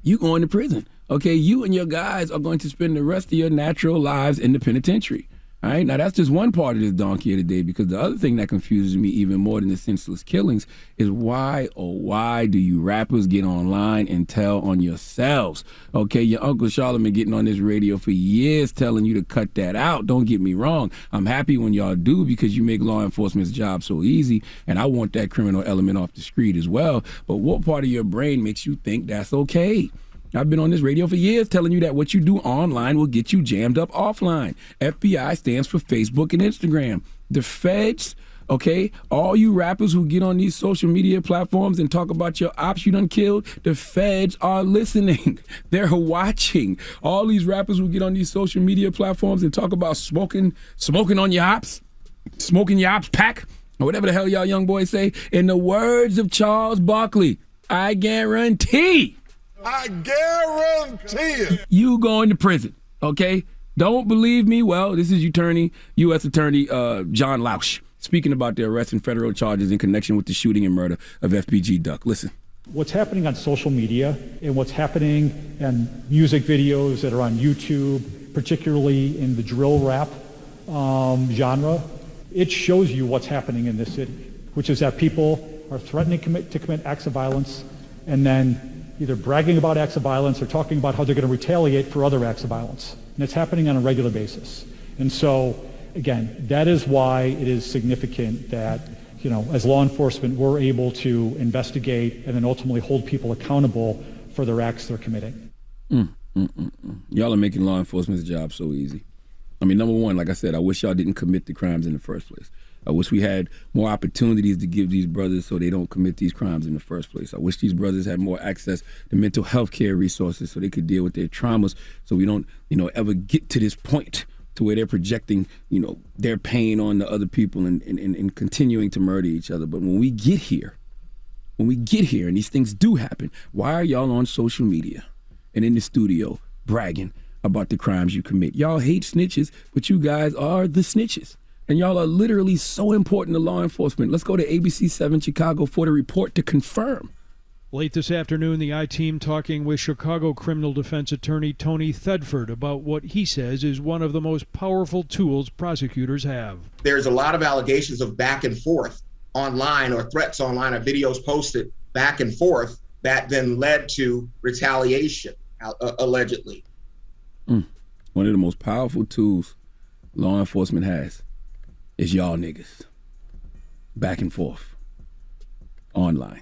you going to prison. Okay, you and your guys are going to spend the rest of your natural lives in the penitentiary. All right, now that's just one part of this donkey of the day, because the other thing that confuses me even more than the senseless killings is why do you rappers get online and tell on yourselves? Okay, your Uncle Charlamagne getting on this radio for years telling you to cut that out. Don't get me wrong. I'm happy when y'all do, because you make law enforcement's job so easy, and I want that criminal element off the street as well. But what part of your brain makes you think that's okay? I've been on this radio for years telling you that what you do online will get you jammed up offline. FBI stands for Facebook and Instagram. The feds, okay, all you rappers who get on these social media platforms and talk about your ops you done killed, the feds are listening. They're watching. All these rappers who get on these social media platforms and talk about smoking on your ops, smoking your ops pack, or whatever the hell y'all young boys say. In the words of Charles Barkley, I guarantee you going to prison, okay? Don't believe me? Well, this is U.S. Attorney John Lausch speaking about the arrest and federal charges in connection with the shooting and murder of FBG Duck. Listen. What's happening on social media and what's happening in music videos that are on YouTube, particularly in the drill rap genre, it shows you what's happening in this city, which is that people are threatening to commit acts of violence and then either bragging about acts of violence or talking about how they're going to retaliate for other acts of violence. And it's happening on a regular basis. And so, again, that is why it is significant that, as law enforcement, we're able to investigate and then ultimately hold people accountable for their acts they're committing. Y'all are making law enforcement's job so easy. I mean, number one, like I said, I wish y'all didn't commit the crimes in the first place. I wish we had more opportunities to give these brothers so they don't commit these crimes in the first place. I wish these brothers had more access to mental health care resources so they could deal with their traumas, so we don't, ever get to this point to where they're projecting, their pain on the other people and continuing to murder each other. But when we get here and these things do happen, why are y'all on social media and in the studio bragging about the crimes you commit? Y'all hate snitches, but you guys are the snitches. And y'all are literally so important to law enforcement. Let's go to ABC 7 Chicago for the report to confirm. Late this afternoon, the I-Team talking with Chicago criminal defense attorney Tony Thedford about what he says is one of the most powerful tools prosecutors have. There's a lot of allegations of back and forth online, or threats online, or videos posted back and forth that then led to retaliation, allegedly. One of the most powerful tools law enforcement has is y'all niggas. Back and forth. Online.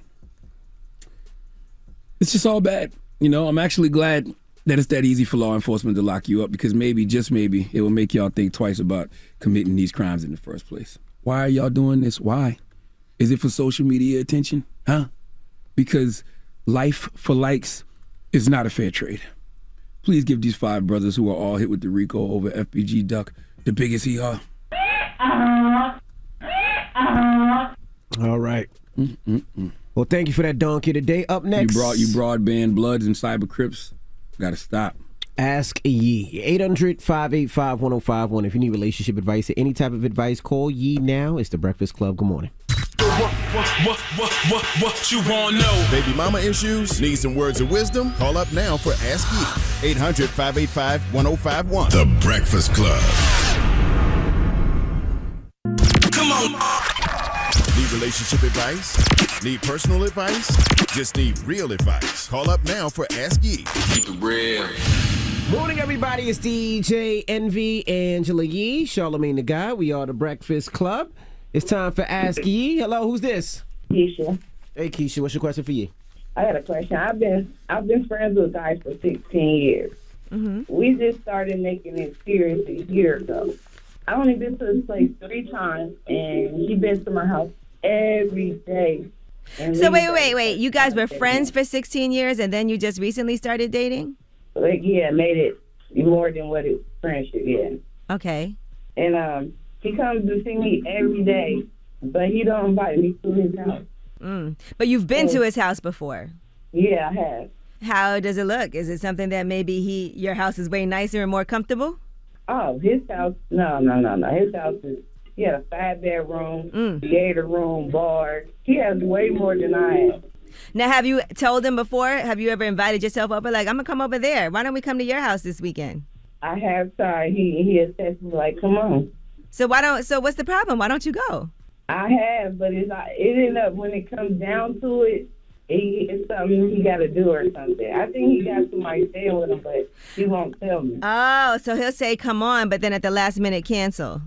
It's just all bad. I'm actually glad that it's that easy for law enforcement to lock you up, because maybe, just maybe, it will make y'all think twice about committing these crimes in the first place. Why are y'all doing this? Why? Is it for social media attention? Huh? Because life for likes is not a fair trade. Please give these 5 brothers who are all hit with the RICO over FBG Duck the biggest hee-haw. All right. Well, thank you for that donkey today. Up next, you broadband bloods and cyber crips. Gotta stop. Ask Yee. 800-585-1051. If you need relationship advice or any type of advice, call Yee now. It's the Breakfast Club. Good morning. What you want to know? Baby mama issues? Need some words of wisdom? Call up now for Ask Yee. 800-585-1051. The Breakfast Club. Come on. Need relationship advice? Need personal advice? Just need real advice. Call up now for Ask Yee. Keep it real. Morning, everybody. It's DJ Envy, Angela Yee, Charlamagne the Guy. We are the Breakfast Club. It's time for Ask Yee. Hello, who's this? Keisha. Hey, Keisha, what's your question for Yee? I got a question. I've been friends with guys for 16 years. Mm-hmm. We just started making it serious a year ago. I only been to his place 3 times, and he been to my house every day. So wait. You guys were friends for 16 years, and then you just recently started dating? Like, yeah, made it more than what it's friendship, yeah. Okay. And he comes to see me every day, but he don't invite me to his house. But you've been to his house before? Yeah, I have. How does it look? Is it something that maybe your house is way nicer and more comfortable? Oh, his house, no. His house he had a 5-bedroom, theater room, bar. He has way more than I have. Now, have you told him before? Have you ever invited yourself over? Like, I'm going to come over there. Why don't we come to your house this weekend? I have tried. He has said me like, come on. So what's the problem? Why don't you go? I have, but it ended up when it comes down to it, it's something he got to do or something. I think he got somebody staying with him, but he won't tell me. Oh, so he'll say, come on, but then at the last minute cancel.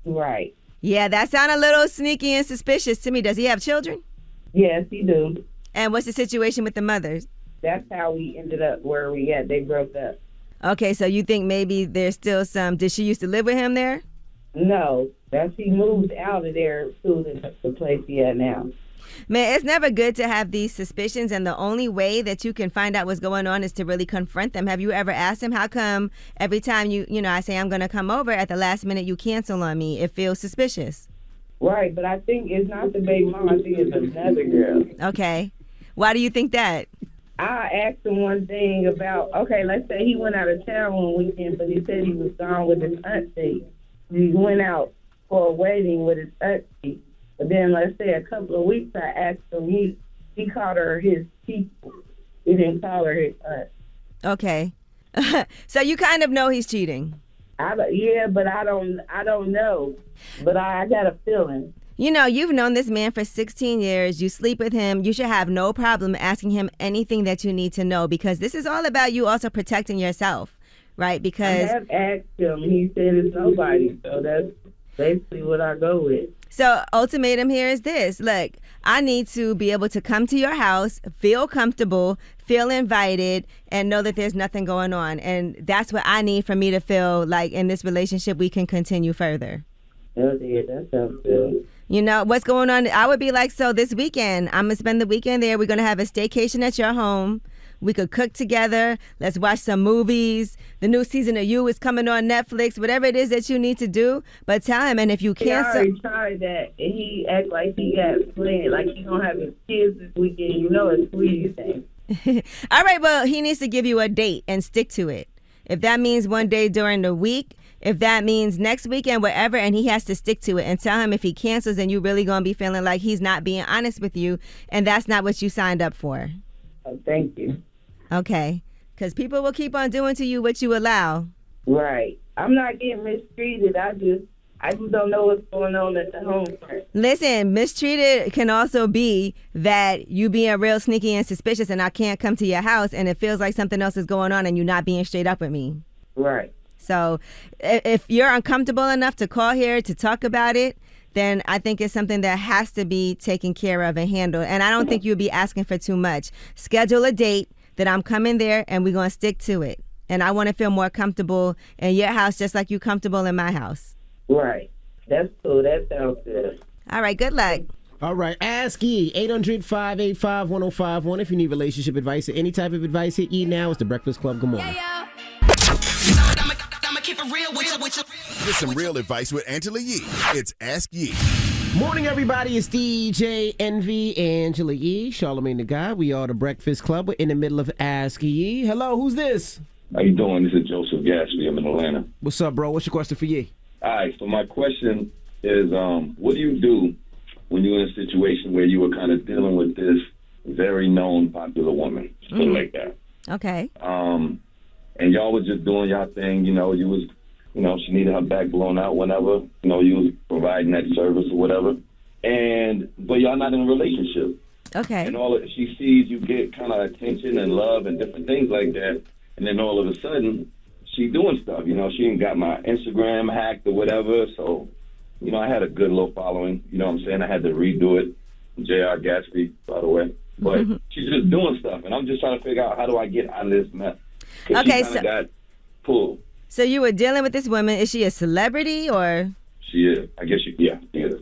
Right. Yeah, that sounded a little sneaky and suspicious to me. Does he have children? Yes, he do. And what's the situation with the mothers? That's how we ended up where we at. They broke up. Okay, so you think maybe there's still some... Did she used to live with him there? No, she moved out of there to the place he at now. Man, it's never good to have these suspicions, and the only way that you can find out what's going on is to really confront them. Have you ever asked him, how come every time I say I'm going to come over, at the last minute you cancel on me? It feels suspicious. Right, but I think it's not the baby mom. I think it's another girl. Okay. Why do you think that? I asked him one thing about, okay, let's say he went out of town one weekend, but he said he was gone with his auntie. He went out for a wedding with his auntie. But then, let's say a couple of weeks, I asked him, he called her his people. He didn't call her his aunt. Okay. So you kind of know he's cheating. Yeah, but I don't know. But I got a feeling. You've known this man for 16 years. You sleep with him. You should have no problem asking him anything that you need to know, because this is all about you also protecting yourself, right? Because I have asked him. He said it's nobody. So that's basically what I go with. So ultimatum here is this. Look, I need to be able to come to your house, feel comfortable, feel invited, and know that there's nothing going on. And that's what I need for me to feel like in this relationship we can continue further. Oh, dear, that sounds good. What's going on? I would be like, so this weekend, I'm going to spend the weekend there. We're going to have a staycation at your home. We could cook together. Let's watch some movies. The new season of You is coming on Netflix. Whatever it is that you need to do, but tell him. And if you can't, He already tried that, and he act like he got planned, like he gonna have his kids this weekend. It's sweet thing. All right, well, he needs to give you a date and stick to it. If that means one day during the week, if that means next weekend, whatever, and he has to stick to it, and tell him if he cancels, then you're really gonna be feeling like he's not being honest with you, and that's not what you signed up for. Oh, thank you. Okay, because people will keep on doing to you what you allow. Right. I'm not getting mistreated. I just don't know what's going on at the home. Listen, mistreated can also be that you being real sneaky and suspicious, and I can't come to your house, and it feels like something else is going on, and you're not being straight up with me. Right. So if you're uncomfortable enough to call here to talk about it, then I think it's something that has to be taken care of and handled. And I don't think you'll be asking for too much. Schedule a date that I'm coming there and we're going to stick to it. And I want to feel more comfortable in your house just like you're comfortable in my house. Right. That's cool. That sounds good. All right. Good luck. All right. Ask Ye. 800-585-1051. If you need relationship advice or any type of advice, hit Ye now. It's The Breakfast Club. Good morning. Get some real advice with Angela Yee. It's Ask Yee. Morning, everybody. It's DJ Envy, Angela Yee, Charlamagne the Guy. We are The Breakfast Club. We're in the middle of Ask Yee. Hello, who's this? How you doing? This is Joseph Gatsby. I'm in Atlanta. What's up, bro? What's your question for Yee? All right, so my question is, what do you do when you're in a situation where you were kind of dealing with this very known popular woman, like that? Okay. And y'all was just doing y'all thing, you was, she needed her back blown out whenever, you was providing that service or whatever. But y'all not in a relationship. Okay. And she sees you get kind of attention and love and different things like that. And then all of a sudden, she doing stuff. She ain't got my Instagram hacked or whatever. So, I had a good little following. You know what I'm saying? I had to redo it. J.R. Gatsby, by the way. But she's just doing stuff, and I'm just trying to figure out how do I get out of this mess. 'Cause Okay, she kind of got pulled. So you were dealing with this woman. Is she a celebrity or? She is. I guess she is.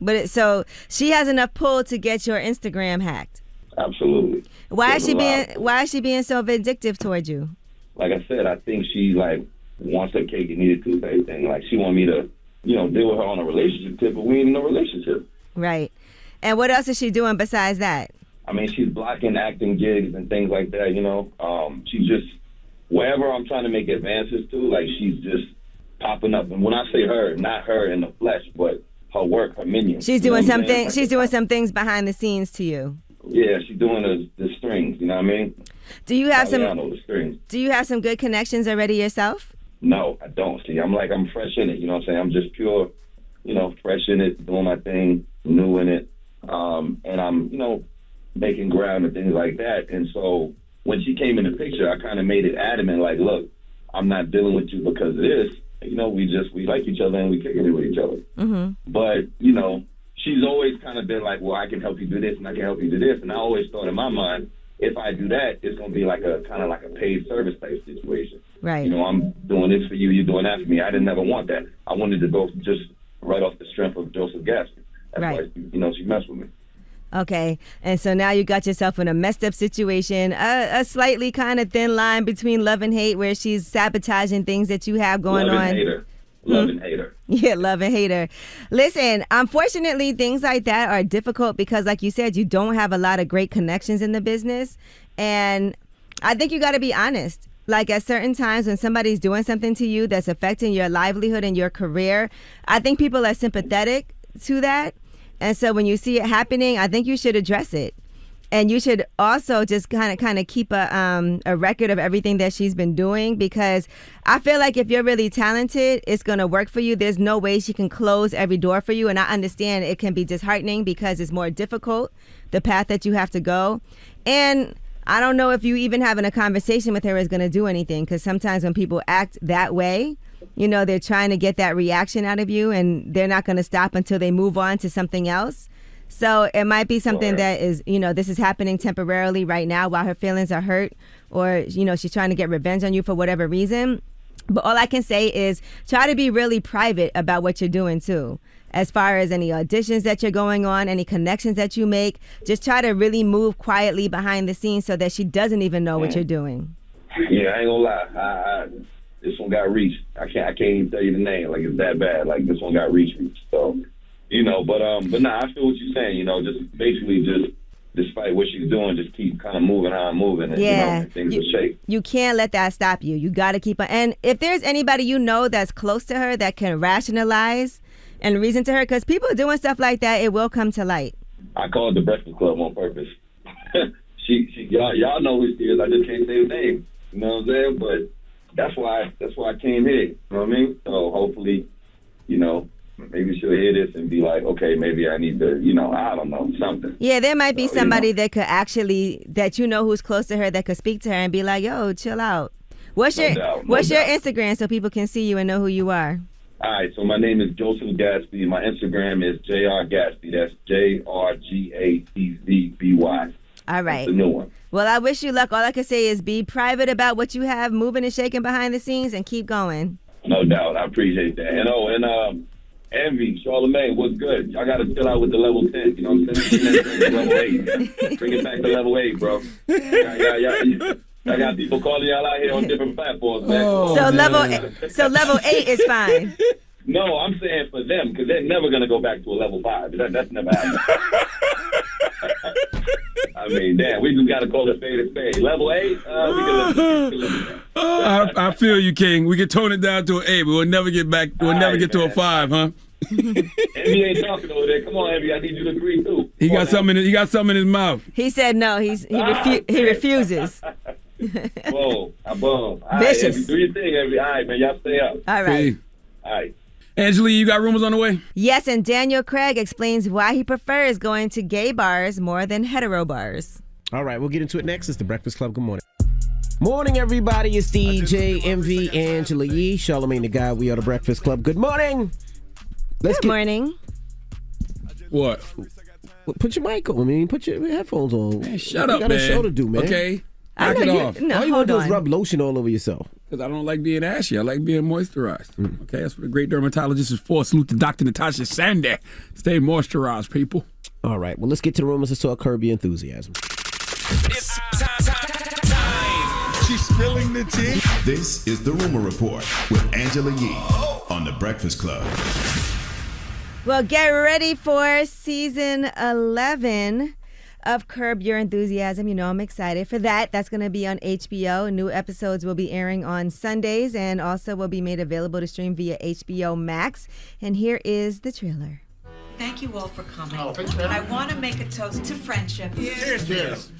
But so she has enough pull to get your Instagram hacked. Absolutely. Why is There's she being so vindictive towards you? Like I said, I think she like wants her cake and eat it too type thing. Like she want me to, deal with her on a relationship tip, but we ain't in a relationship. Right. And what else is she doing besides that? I mean, she's blocking acting gigs and things like that, She's just, wherever I'm trying to make advances to, like, she's just popping up. And when I say her, not her in the flesh, but her work, her minions. She's doing something. She's doing some things behind the scenes to you. Yeah, she's doing the strings, you know what I mean? Do you have the strings. Do you have some good connections already yourself? No, I don't. See, I'm fresh in it, you know what I'm saying? I'm just pure, fresh in it, doing my thing, new in it. And I'm, making ground and things like that. And so when she came in the picture, I kind of made it adamant, like, look, I'm not dealing with you because of this. We like each other and we kicking it with each other. Mm-hmm. But, she's always kind of been like, well, I can help you do this and I can help you do this. And I always thought in my mind, if I do that, it's going to be like a kind of like a paid service type situation. Right. I'm doing this for you, you're doing that for me. I didn't ever want that. I wanted to go just right off the strength of Joseph Gaspard. That's right. why, she messed with me. Okay, and so now you got yourself in a messed up situation, a slightly kind of thin line between love and hate, where she's sabotaging things that you have going love on. And hater. Love and hater. Yeah, love and hater. Listen, unfortunately, things like that are difficult because, like you said, you don't have a lot of great connections in the business, and I think you got to be honest. Like at certain times when somebody's doing something to you that's affecting your livelihood and your career, I think people are sympathetic to that. And so when you see it happening, I think you should address it. And you should also just kind of keep a record of everything that she's been doing, because I feel like if you're really talented, it's going to work for you. There's no way she can close every door for you. And I understand it can be disheartening because it's more difficult, the path that you have to go. And I don't know if you even having a conversation with her is going to do anything, because sometimes when people act that way, they're trying to get that reaction out of you, and they're not going to stop until they move on to something else. So it might be something that is, this is happening temporarily right now while her feelings are hurt, or, she's trying to get revenge on you for whatever reason. But all I can say is try to be really private about what you're doing too. As far as any auditions that you're going on, any connections that you make, just try to really move quietly behind the scenes so that she doesn't even know what you're doing. Yeah, I ain't gonna lie. This one got reached. I can't even tell you the name. Like, it's that bad. Like, this one got reached. So, but nah, I feel what you're saying. Just basically despite what she's doing, just keep kind of moving how I'm moving, and things will shake. You can't let that stop you. You got to keep on. And if there's anybody that's close to her that can rationalize and reason to her, because people doing stuff like that, it will come to light. I called the Breakfast Club on purpose. Y'all know who she is. I just can't say her name. You know what I'm saying? But that's why I came here. You know what I mean? So hopefully, maybe she'll hear this and be like, okay, maybe I need to, I don't know, something. Yeah, there might be somebody that could actually, that who's close to her, that could speak to her and be like, yo, chill out. What's your Instagram so people can see you and know who you are? All right, so my name is Joseph Gaspy. My Instagram is JR Gaspy. That's JRGATZBY. All right. That's the new one. Well, I wish you luck. All I can say is be private about what you have moving and shaking behind the scenes and keep going. No doubt. I appreciate that. And Envy, Charlamagne, what's good? Y'all got to chill out with the level 10. You know what I'm saying? Level 8. Bring it back to level 8, bro. I got people calling y'all out here on different platforms, man. So level 8 is fine. No, I'm saying for them, because they're never going to go back to a level 5. That's never happened. I mean, damn, we just got to call it spade a spade. Level 8, we can live. I feel you, King. We can tone it down to an 8, but we'll never get back. We'll never get to a 5, huh? Envy ain't talking over there. Come on, Envy. I need you to agree too. He got something in his mouth. He said no. He refuses. Whoa, I'm bum. All Vicious. Right, Envy, do your thing, Envy. All right, man. Y'all stay up. All right. All right. Angela, you got rumors on the way? Yes, and Daniel Craig explains why he prefers going to gay bars more than hetero bars. All right, we'll get into it next. It's The Breakfast Club. Good morning. Morning, everybody. It's DJ MV, Angela Yee, Charlamagne the Guy. We are The Breakfast Club. Good morning. Good morning. What? Put your mic on. I mean, put your headphones on. Man, shut up, you got man. a show to do, man. Okay? I Knock know it you- off. no, All you want hold to do is on. rub lotion all over yourself. Because I don't like being ashy. I like being moisturized. Okay, that's what a great dermatologist is for. Salute to Dr. Natasha Sander. Stay moisturized, people. All right, well, let's get to the rumors. Let's talk Curb Your Enthusiasm. It's time. She's spilling the tea. This is the Rumor Report with Angela Yee on The Breakfast Club. Well, get ready for season 11 of Curb Your Enthusiasm. You know I'm excited for that. That's going to be on HBO. New episodes will be airing on Sundays and also will be made available to stream via HBO Max. And here is the trailer. Thank you all for coming. I want to make a toast to friendship. Cheers.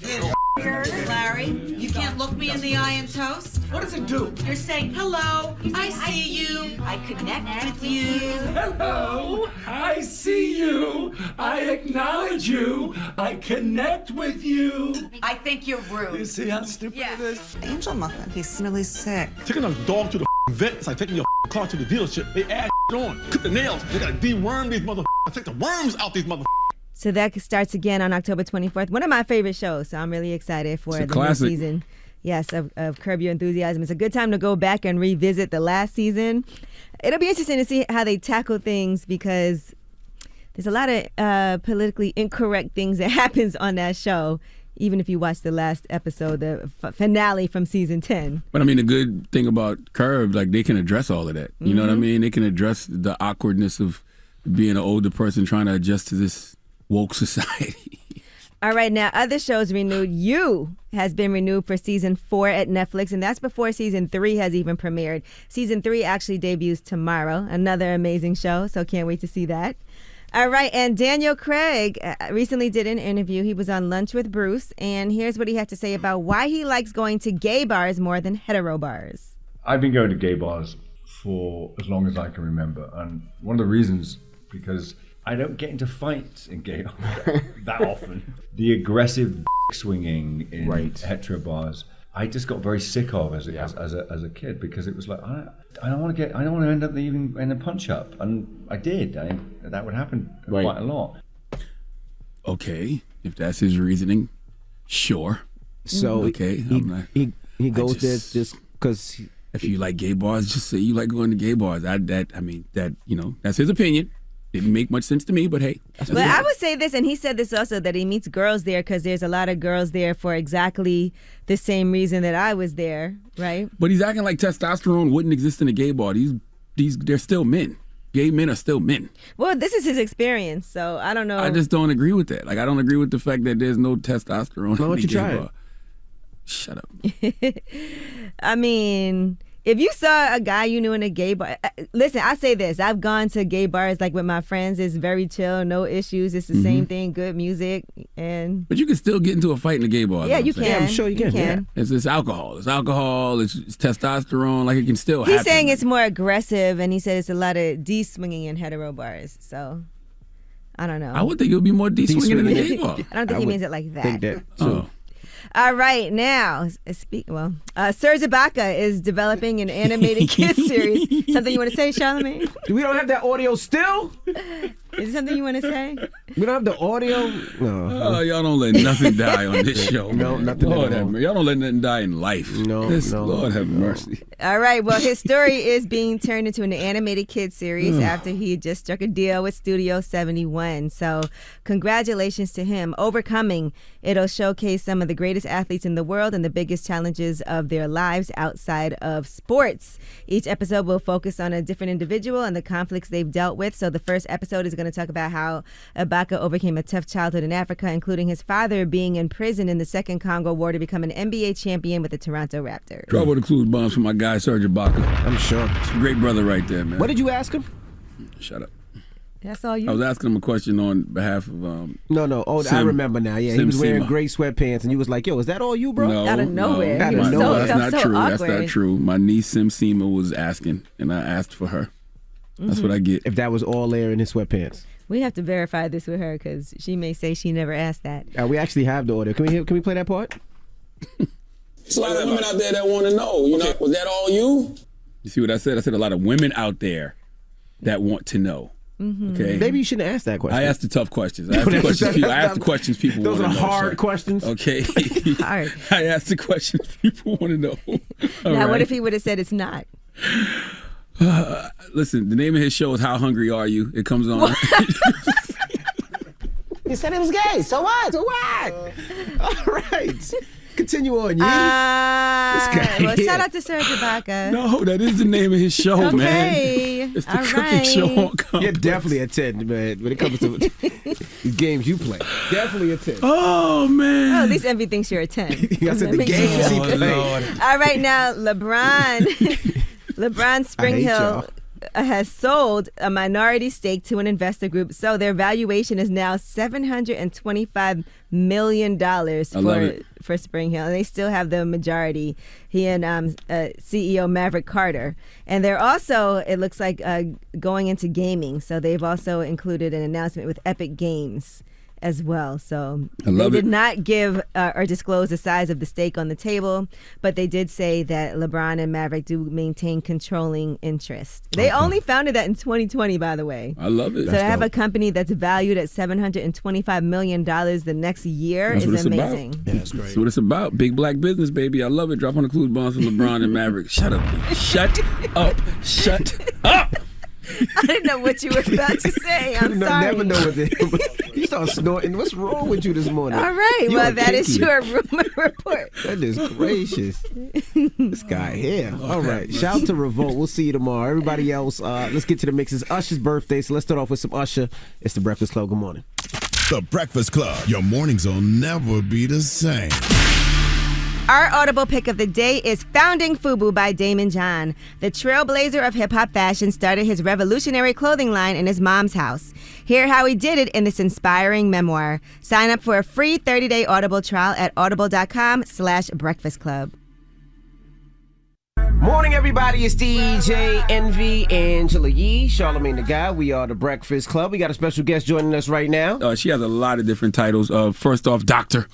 Larry, you can't look me in the eye and toast? What does it do? You're saying, hello, I see you, I connect with you. Hello, I see you. I acknowledge you. I connect with you. I think you're rude. You see how stupid it is? Angel Muffin, he's really sick. Taking a dog to the vet, it's like taking your car to the dealership. They add on, cut the nails. They gotta deworm these motherfuckers. Take the worms out these motherfuckers. So that starts again on October 24th. One of my favorite shows, so I'm really excited for the classic. new season. Yes, of Curb Your Enthusiasm. It's a good time to go back and revisit the last season. It'll be interesting to see how they tackle things because there's a lot of politically incorrect things that happens on that show, even if you watch the last episode, the finale from season 10. But I mean, the good thing about Curb, like they can address all of that. You know what I mean? They can address the awkwardness of being an older person trying to adjust to this woke society. All right, now other shows renewed. You has been renewed for season 4 at Netflix, and that's before season 3 has even premiered. Season 3 actually debuts tomorrow. Another amazing show, so can't wait to see that. All right, and Daniel Craig recently did an interview. He was on Lunch with Bruce, and here's what he had to say about why he likes going to gay bars more than hetero bars. I've been going to gay bars for as long as I can remember, and one of the reasons, because I don't get into fights in gay bars that often. The aggressive swinging in hetero bars, I just got very sick of as a kid, because it was like I don't want to end up even in a punch up, and I did. That would happen quite a lot. Okay, if that's his reasoning, sure. So okay, he goes there just because. If you like gay bars, just say you like going to gay bars. That's his opinion. Didn't make much sense to me, but hey. But I would say this, and he said this also, that he meets girls there because there's a lot of girls there for exactly the same reason that I was there, right? But he's acting like testosterone wouldn't exist in a gay bar. They're still men. Gay men are still men. Well, this is his experience, so I don't know. I just don't agree with that. Like, I don't agree with the fact that there's no testosterone Why in don't a you gay try bar. it? Shut up. I mean, if you saw a guy you knew in a gay bar, listen, I say this. I've gone to gay bars like with my friends. It's very chill, no issues. It's the same thing, good music. But you can still get into a fight in a gay bar. Yeah, you can. can. Yeah, I'm sure you can. Yeah. It's alcohol. It's testosterone. Like, it can still happen. He's saying it's more aggressive, and he said it's a lot of D-swinging in hetero bars. So, I don't know. I would think it would be more D-swinging in a gay bar. I don't think he means it like that. Think that too. All right, now, Serge Ibaka is developing an animated kids series. Something you want to say, Charlamagne? We don't have that audio still? Is it something you want to say? We don't have the audio? No. Oh, y'all don't let nothing die on this show. No, nothing Lord at all. have mercy. Y'all don't let nothing die in life. No. Lord have mercy. All right, well, his story is being turned into an animated kids series after he just struck a deal with Studio 71. So congratulations to him. Overcoming, it'll showcase some of the greatest athletes in the world and the biggest challenges of their lives outside of sports. Each episode will focus on a different individual and the conflicts they've dealt with. So the first episode is going to talk about how Ibaka overcame a tough childhood in Africa, including his father being in prison in the Second Congo War to become an NBA champion with the Toronto Raptors. Drop all the clues bombs for my guy, Serge Ibaka. I'm sure. It's a great brother right there, man. What did you ask him? Shut up. That's all you. I was asking him a question on behalf of No. Oh, I remember now. Yeah, he was wearing gray sweatpants, and you was like, "Yo, is that all you, bro?" No, Out of nowhere. He was that's not so true. awkward. That's not true. My niece Sim Sima was asking, and I asked for her. That's what I get. If that was all there in his sweatpants. We have to verify this with her because she may say she never asked that. We actually have the audio. Can we play that part? There's a lot of women out there that want to know. You know, was that all you? You see what I said? I said a lot of women out there that want to know. Okay. Maybe you shouldn't ask that question. I asked the tough questions. I asked the questions people Those want are to know. hard sir. questions. Okay. Hard. I asked the questions people want to know. All Now, what right. if he would have said it's not? Listen, the name of his show is How Hungry Are You? It comes on. He said it was gay. So what? So what? All right. Continue on, Yee. Well, shout out to Serge Ibaka. No, that is the name of his show, Okay. man. It's the All cooking right. show on Complex. You're definitely a 10, man, when it comes to these games you play. Definitely a 10. Oh, man. Oh, at least Envy thinks you're a 10. I said That the makes games you he feel- played. All right, now, LeBron Springhill has sold a minority stake to an investor group, so their valuation is now $725 million for Springhill, and they still have the majority. He and CEO Maverick Carter, and they're also, it looks like, going into gaming. So they've also included an announcement with Epic Games as well. So they did not give or disclose the size of the stake on the table, but they did say that LeBron and Maverick do maintain controlling interest. They only founded that in 2020, by the way. I love it. So to have a company that's valued at $725 million the next year That's what is it's amazing. about. Yeah, that's great. That's what it's about. Big black business, baby. I love it. Drop on the clues bombs for LeBron and Maverick. Shut up. Shut up. Shut up. I didn't know what you were about to say. I'm sorry. Never know what they You start snorting. What's wrong with you this morning? All right. You Well, are that is kinky. your rumor report. Goodness gracious. This guy here. All right. Shout out to Revolt. We'll see you tomorrow. Everybody else, let's get to the mix. It's Usher's birthday, so let's start off with some Usher. It's The Breakfast Club. Good morning. The Breakfast Club. Your mornings will never be the same. Our audible pick of the day is Founding FUBU by Damon John. The trailblazer of hip-hop fashion started his revolutionary clothing line in his mom's house. Hear how he did it in this inspiring memoir. Sign up for a free 30-day Audible trial at audible.com/breakfastclub. Morning, everybody. It's DJ Envy, Angela Yee, Charlamagne the Guy. We are The Breakfast Club. We got a special guest joining us right now. She has a lot of different titles. First off, Dr.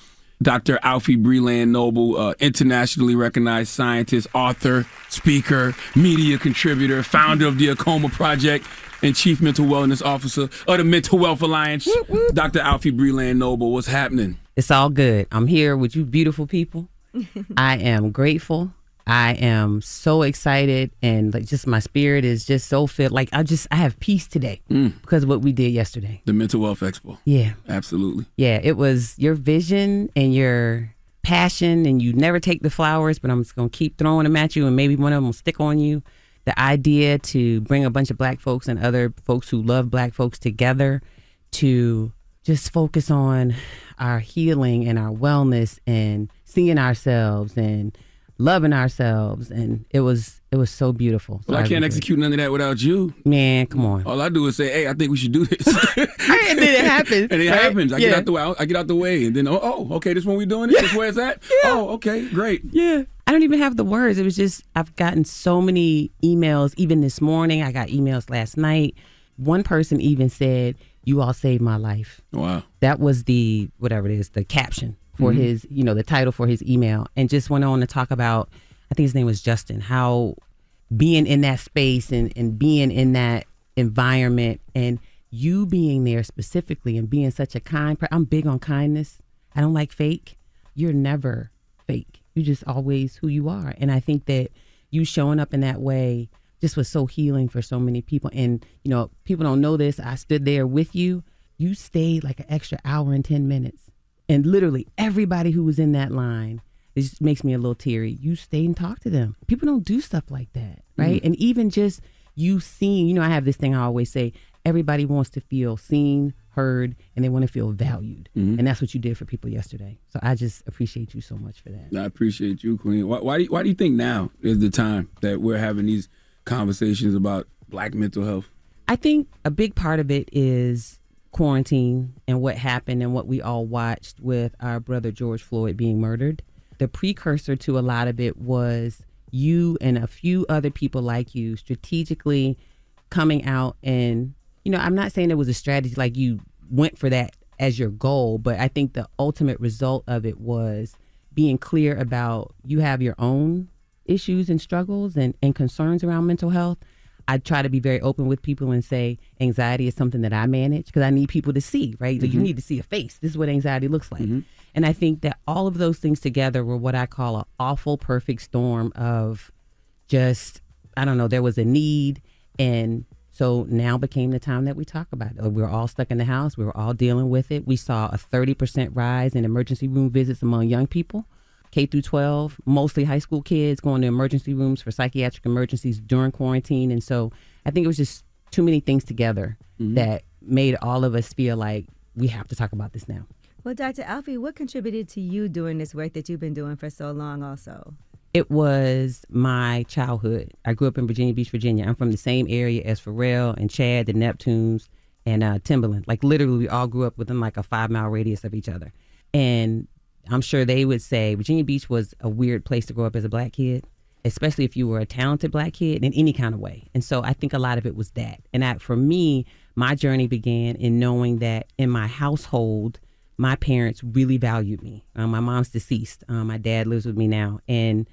Alfie Breland Noble, internationally recognized scientist, author, speaker, media contributor, founder of the Acoma Project, and chief mental wellness officer of the Mental Wealth Alliance. Dr. Alfie Breland Noble, what's happening? It's all good. I'm here with you beautiful people. I am grateful. I am so excited, and like just my spirit is just so filled. Like I have peace today because of what we did yesterday. The Mental Wealth Expo. Yeah. Absolutely. Yeah, it was your vision and your passion, and you never take the flowers, but I'm just going to keep throwing them at you, and maybe one of them will stick on you. The idea to bring a bunch of black folks and other folks who love black folks together to just focus on our healing and our wellness and seeing ourselves and loving ourselves, and it was so beautiful. So Well, I can't execute none of that without you. Man, come on. All I do is say, hey, I think we should do this. And then it happens. And it right? happens. I Yeah. get out the way. And then, okay, this when we doing it? This where it's at? Yeah. Oh, okay, great. Yeah. I don't even have the words. It was just, I've gotten so many emails, even this morning. I got emails last night. One person even said, "You all saved my life." Wow. That was the, whatever it is, the caption for his, the title for his email, and just went on to talk about, I think his name was Justin, how being in that space and being in that environment and you being there specifically and being such a kind person. I'm big on kindness. I don't like fake. You're never fake. You're just always who you are. And I think that you showing up in that way just was so healing for so many people. And, people don't know this. I stood there with you. You stayed like an extra hour and 10 minutes. And literally everybody who was in that line, it just makes me a little teary. You stayed and talked to them. People don't do stuff like that, right? And even just you seeing, I have this thing I always say, everybody wants to feel seen, heard, and they want to feel valued. And that's what you did for people yesterday. So I just appreciate you so much for that. I appreciate you, Queen. Why do you think now is the time that we're having these conversations about black mental health? I think a big part of it is quarantine and what happened and what we all watched with our brother George Floyd being murdered. The precursor to a lot of it was you and a few other people like you strategically coming out and, I'm not saying it was a strategy like you went for that as your goal, but I think the ultimate result of it was being clear about you have your own issues and struggles and concerns around mental health, I try to be very open with people and say anxiety is something that I manage because I need people to see, right? Like you need to see a face. This is what anxiety looks like. And I think that all of those things together were what I call an awful perfect storm of just, I don't know, there was a need. And so now became the time that we talk about it. We were all stuck in the house. We were all dealing with it. We saw a 30% rise in emergency room visits among young people, K through 12, mostly high school kids going to emergency rooms for psychiatric emergencies during quarantine. And so I think it was just too many things together that made all of us feel like we have to talk about this now. Well, Dr. Alfie, what contributed to you doing this work that you've been doing for so long also? It was my childhood. I grew up in Virginia Beach, Virginia. I'm from the same area as Pharrell and Chad, the Neptunes, and Timberland. Like literally, we all grew up within like a 5-mile radius of each other. And I'm sure they would say Virginia Beach was a weird place to grow up as a black kid, especially if you were a talented black kid in any kind of way. And so I think a lot of it was that. And for me, my journey began in knowing that in my household, my parents really valued me. My mom's deceased. My dad lives with me now. And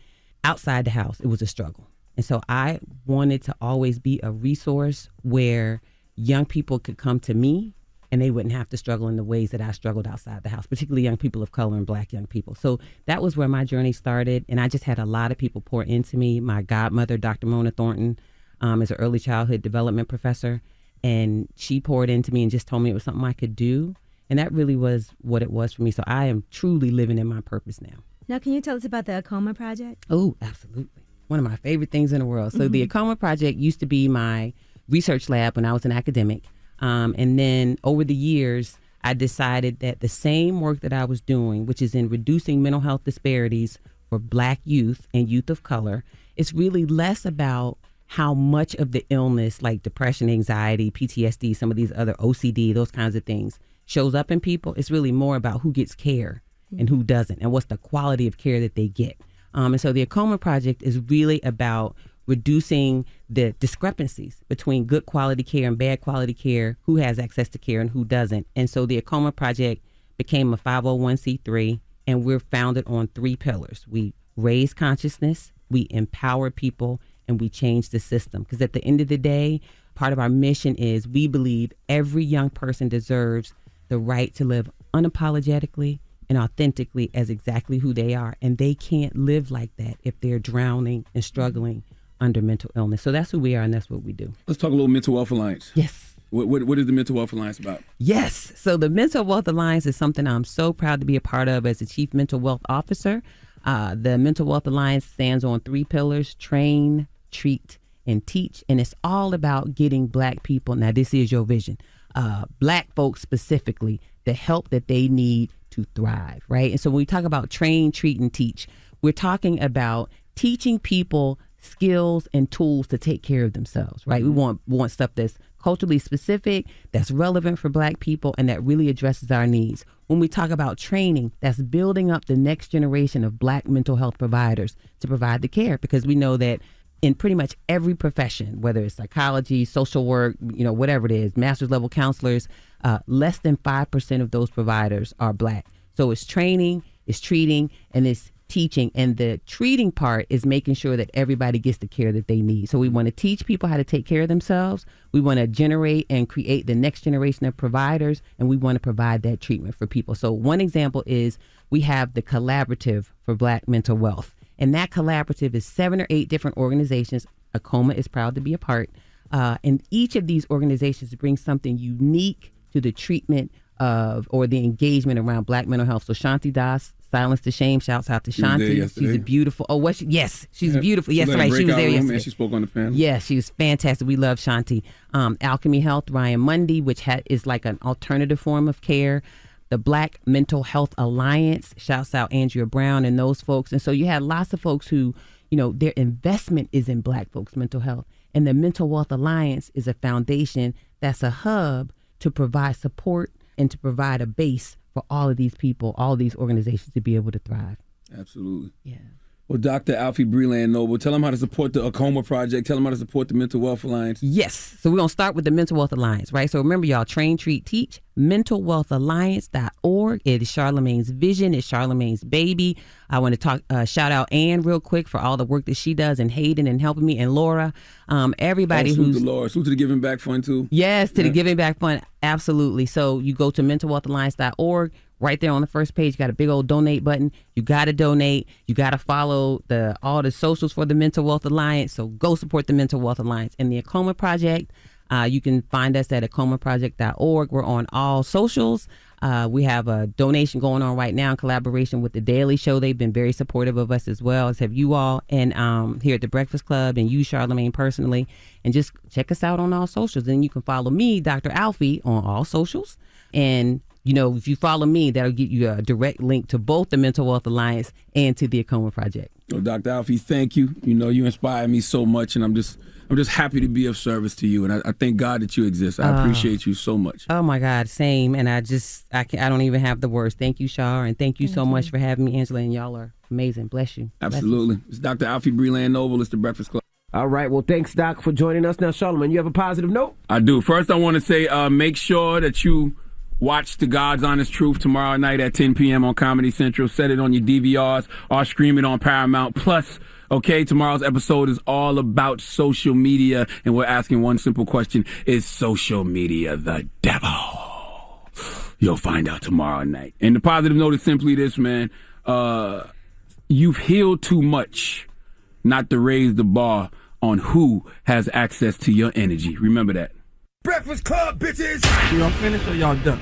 outside the house, it was a struggle. And so I wanted to always be a resource where young people could come to me and they wouldn't have to struggle in the ways that I struggled outside the house, particularly young people of color and black young people. So that was where my journey started. And I just had a lot of people pour into me. My godmother, Dr. Mona Thornton, is an early childhood development professor. And she poured into me and just told me it was something I could do. And that really was what it was for me. So I am truly living in my purpose now. Now, can you tell us about the Acoma Project? Oh, absolutely. One of my favorite things in the world. So the Acoma Project used to be my research lab when I was an academic. And then over the years, I decided that the same work that I was doing, which is in reducing mental health disparities for black youth and youth of color, is really less about how much of the illness like depression, anxiety, PTSD, some of these other OCD, those kinds of things shows up in people. It's really more about who gets care and who doesn't, and what's the quality of care that they get. And so the Acoma Project is really about reducing the discrepancies between good quality care and bad quality care, who has access to care and who doesn't. And so the Acoma Project became a 501c3, and we're founded on 3 pillars. We raise consciousness, we empower people, and we change the system. Because at the end of the day, part of our mission is we believe every young person deserves the right to live unapologetically and authentically as exactly who they are. And they can't live like that if they're drowning and struggling under mental illness. So that's who we are, and that's what we do. Let's talk a little Mental Wealth Alliance. Yes. What is the Mental Wealth Alliance about? Yes. So the Mental Wealth Alliance is something I'm so proud to be a part of as the Chief Mental Wealth Officer. The Mental Wealth Alliance stands on 3 pillars: train, treat, and teach. And it's all about getting black people, now this is your vision, black folks specifically, the help that they need to thrive, right? And so when we talk about train, treat, and teach, we're talking about teaching people skills and tools to take care of themselves, right? We want stuff that's culturally specific, that's relevant for black people, and that really addresses our needs. When we talk about training, that's building up the next generation of black mental health providers to provide the care, because we know that in pretty much every profession, whether it's psychology, social work, whatever it is, master's level counselors, less than 5% of those providers are black. So it's training, it's treating, and it's teaching. And the treating part is making sure that everybody gets the care that they need. So we want to teach people how to take care of themselves. We want to generate and create the next generation of providers, and we want to provide that treatment for people. So one example is we have the Collaborative for Black Mental Wealth. And that collaborative is 7 or 8 different organizations. Acoma is proud to be a part. And each of these organizations brings something unique to the treatment of or the engagement around black mental health. So Shanti Das, Silence the Shame, shouts out to Shanti. She's a beautiful, yes, she's beautiful. Yes, right, she was there yesterday. And she spoke on the panel. Yeah, she was fantastic. We love Shanti. Alchemy Health, Ryan Mundy, which is like an alternative form of care. The Black Mental Health Alliance, shouts out Andrea Brown and those folks. And so you had lots of folks who, their investment is in black folks' mental health. And the Mental Wealth Alliance is a foundation that's a hub to provide support and to provide a base for all of these people, all of these organizations to be able to thrive. Absolutely. Yeah. Well, Dr. Alfie Breland Noble, tell them how to support the Acoma Project. Tell them how to support the Mental Wealth Alliance. Yes. So we're going to start with the Mental Wealth Alliance, right? So remember, y'all, train, treat, teach. MentalWealthAlliance.org. It is Charlamagne's vision. It's Charlamagne's baby. I want to shout out Ann real quick for all the work that she does, and Hayden and helping me, and Laura. Everybody who's... to Laura. Salute to the Giving Back Fund, too. Yes, to the Giving Back Fund. Absolutely. So you go to MentalWealthAlliance.org. Right there on the first page, you got a big old donate button. You got to donate. You got to follow all the socials for the Mental Wealth Alliance. So go support the Mental Wealth Alliance. And the Acoma Project, you can find us at acomaproject.org. We're on all socials. We have a donation going on right now in collaboration with The Daily Show. They've been very supportive of us as well, as have you all. And here at the Breakfast Club, and you, Charlamagne, personally. And just check us out on all socials. And you can follow me, Dr. Alfie, on all socials. And if you follow me, that'll get you a direct link to both the Mental Wealth Alliance and to the Acoma Project. Well, Dr. Alfie, thank you. You inspire me so much, and I'm just happy to be of service to you, and I thank God that you exist. I appreciate you so much. Oh my God, same. And I don't even have the words. Thank you, Shar, and thank you so much for having me, Angela. And y'all are amazing. Bless you. Absolutely. It's Dr. Alfie Breland Noble. It's the Breakfast Club. All right. Well, thanks, Doc, for joining us. Now, Charlamagne, you have a positive note? I do. First, I want to say, make sure that you watch The God's Honest Truth tomorrow night at 10 p.m. on Comedy Central. Set it on your DVRs or stream it on Paramount Plus. Okay, tomorrow's episode is all about social media, and we're asking one simple question: is social media the devil? You'll find out tomorrow night. And the positive note is simply this, man. You've healed too much not to raise the bar on who has access to your energy. Remember that. Breakfast Club, bitches! Y'all finished or y'all done?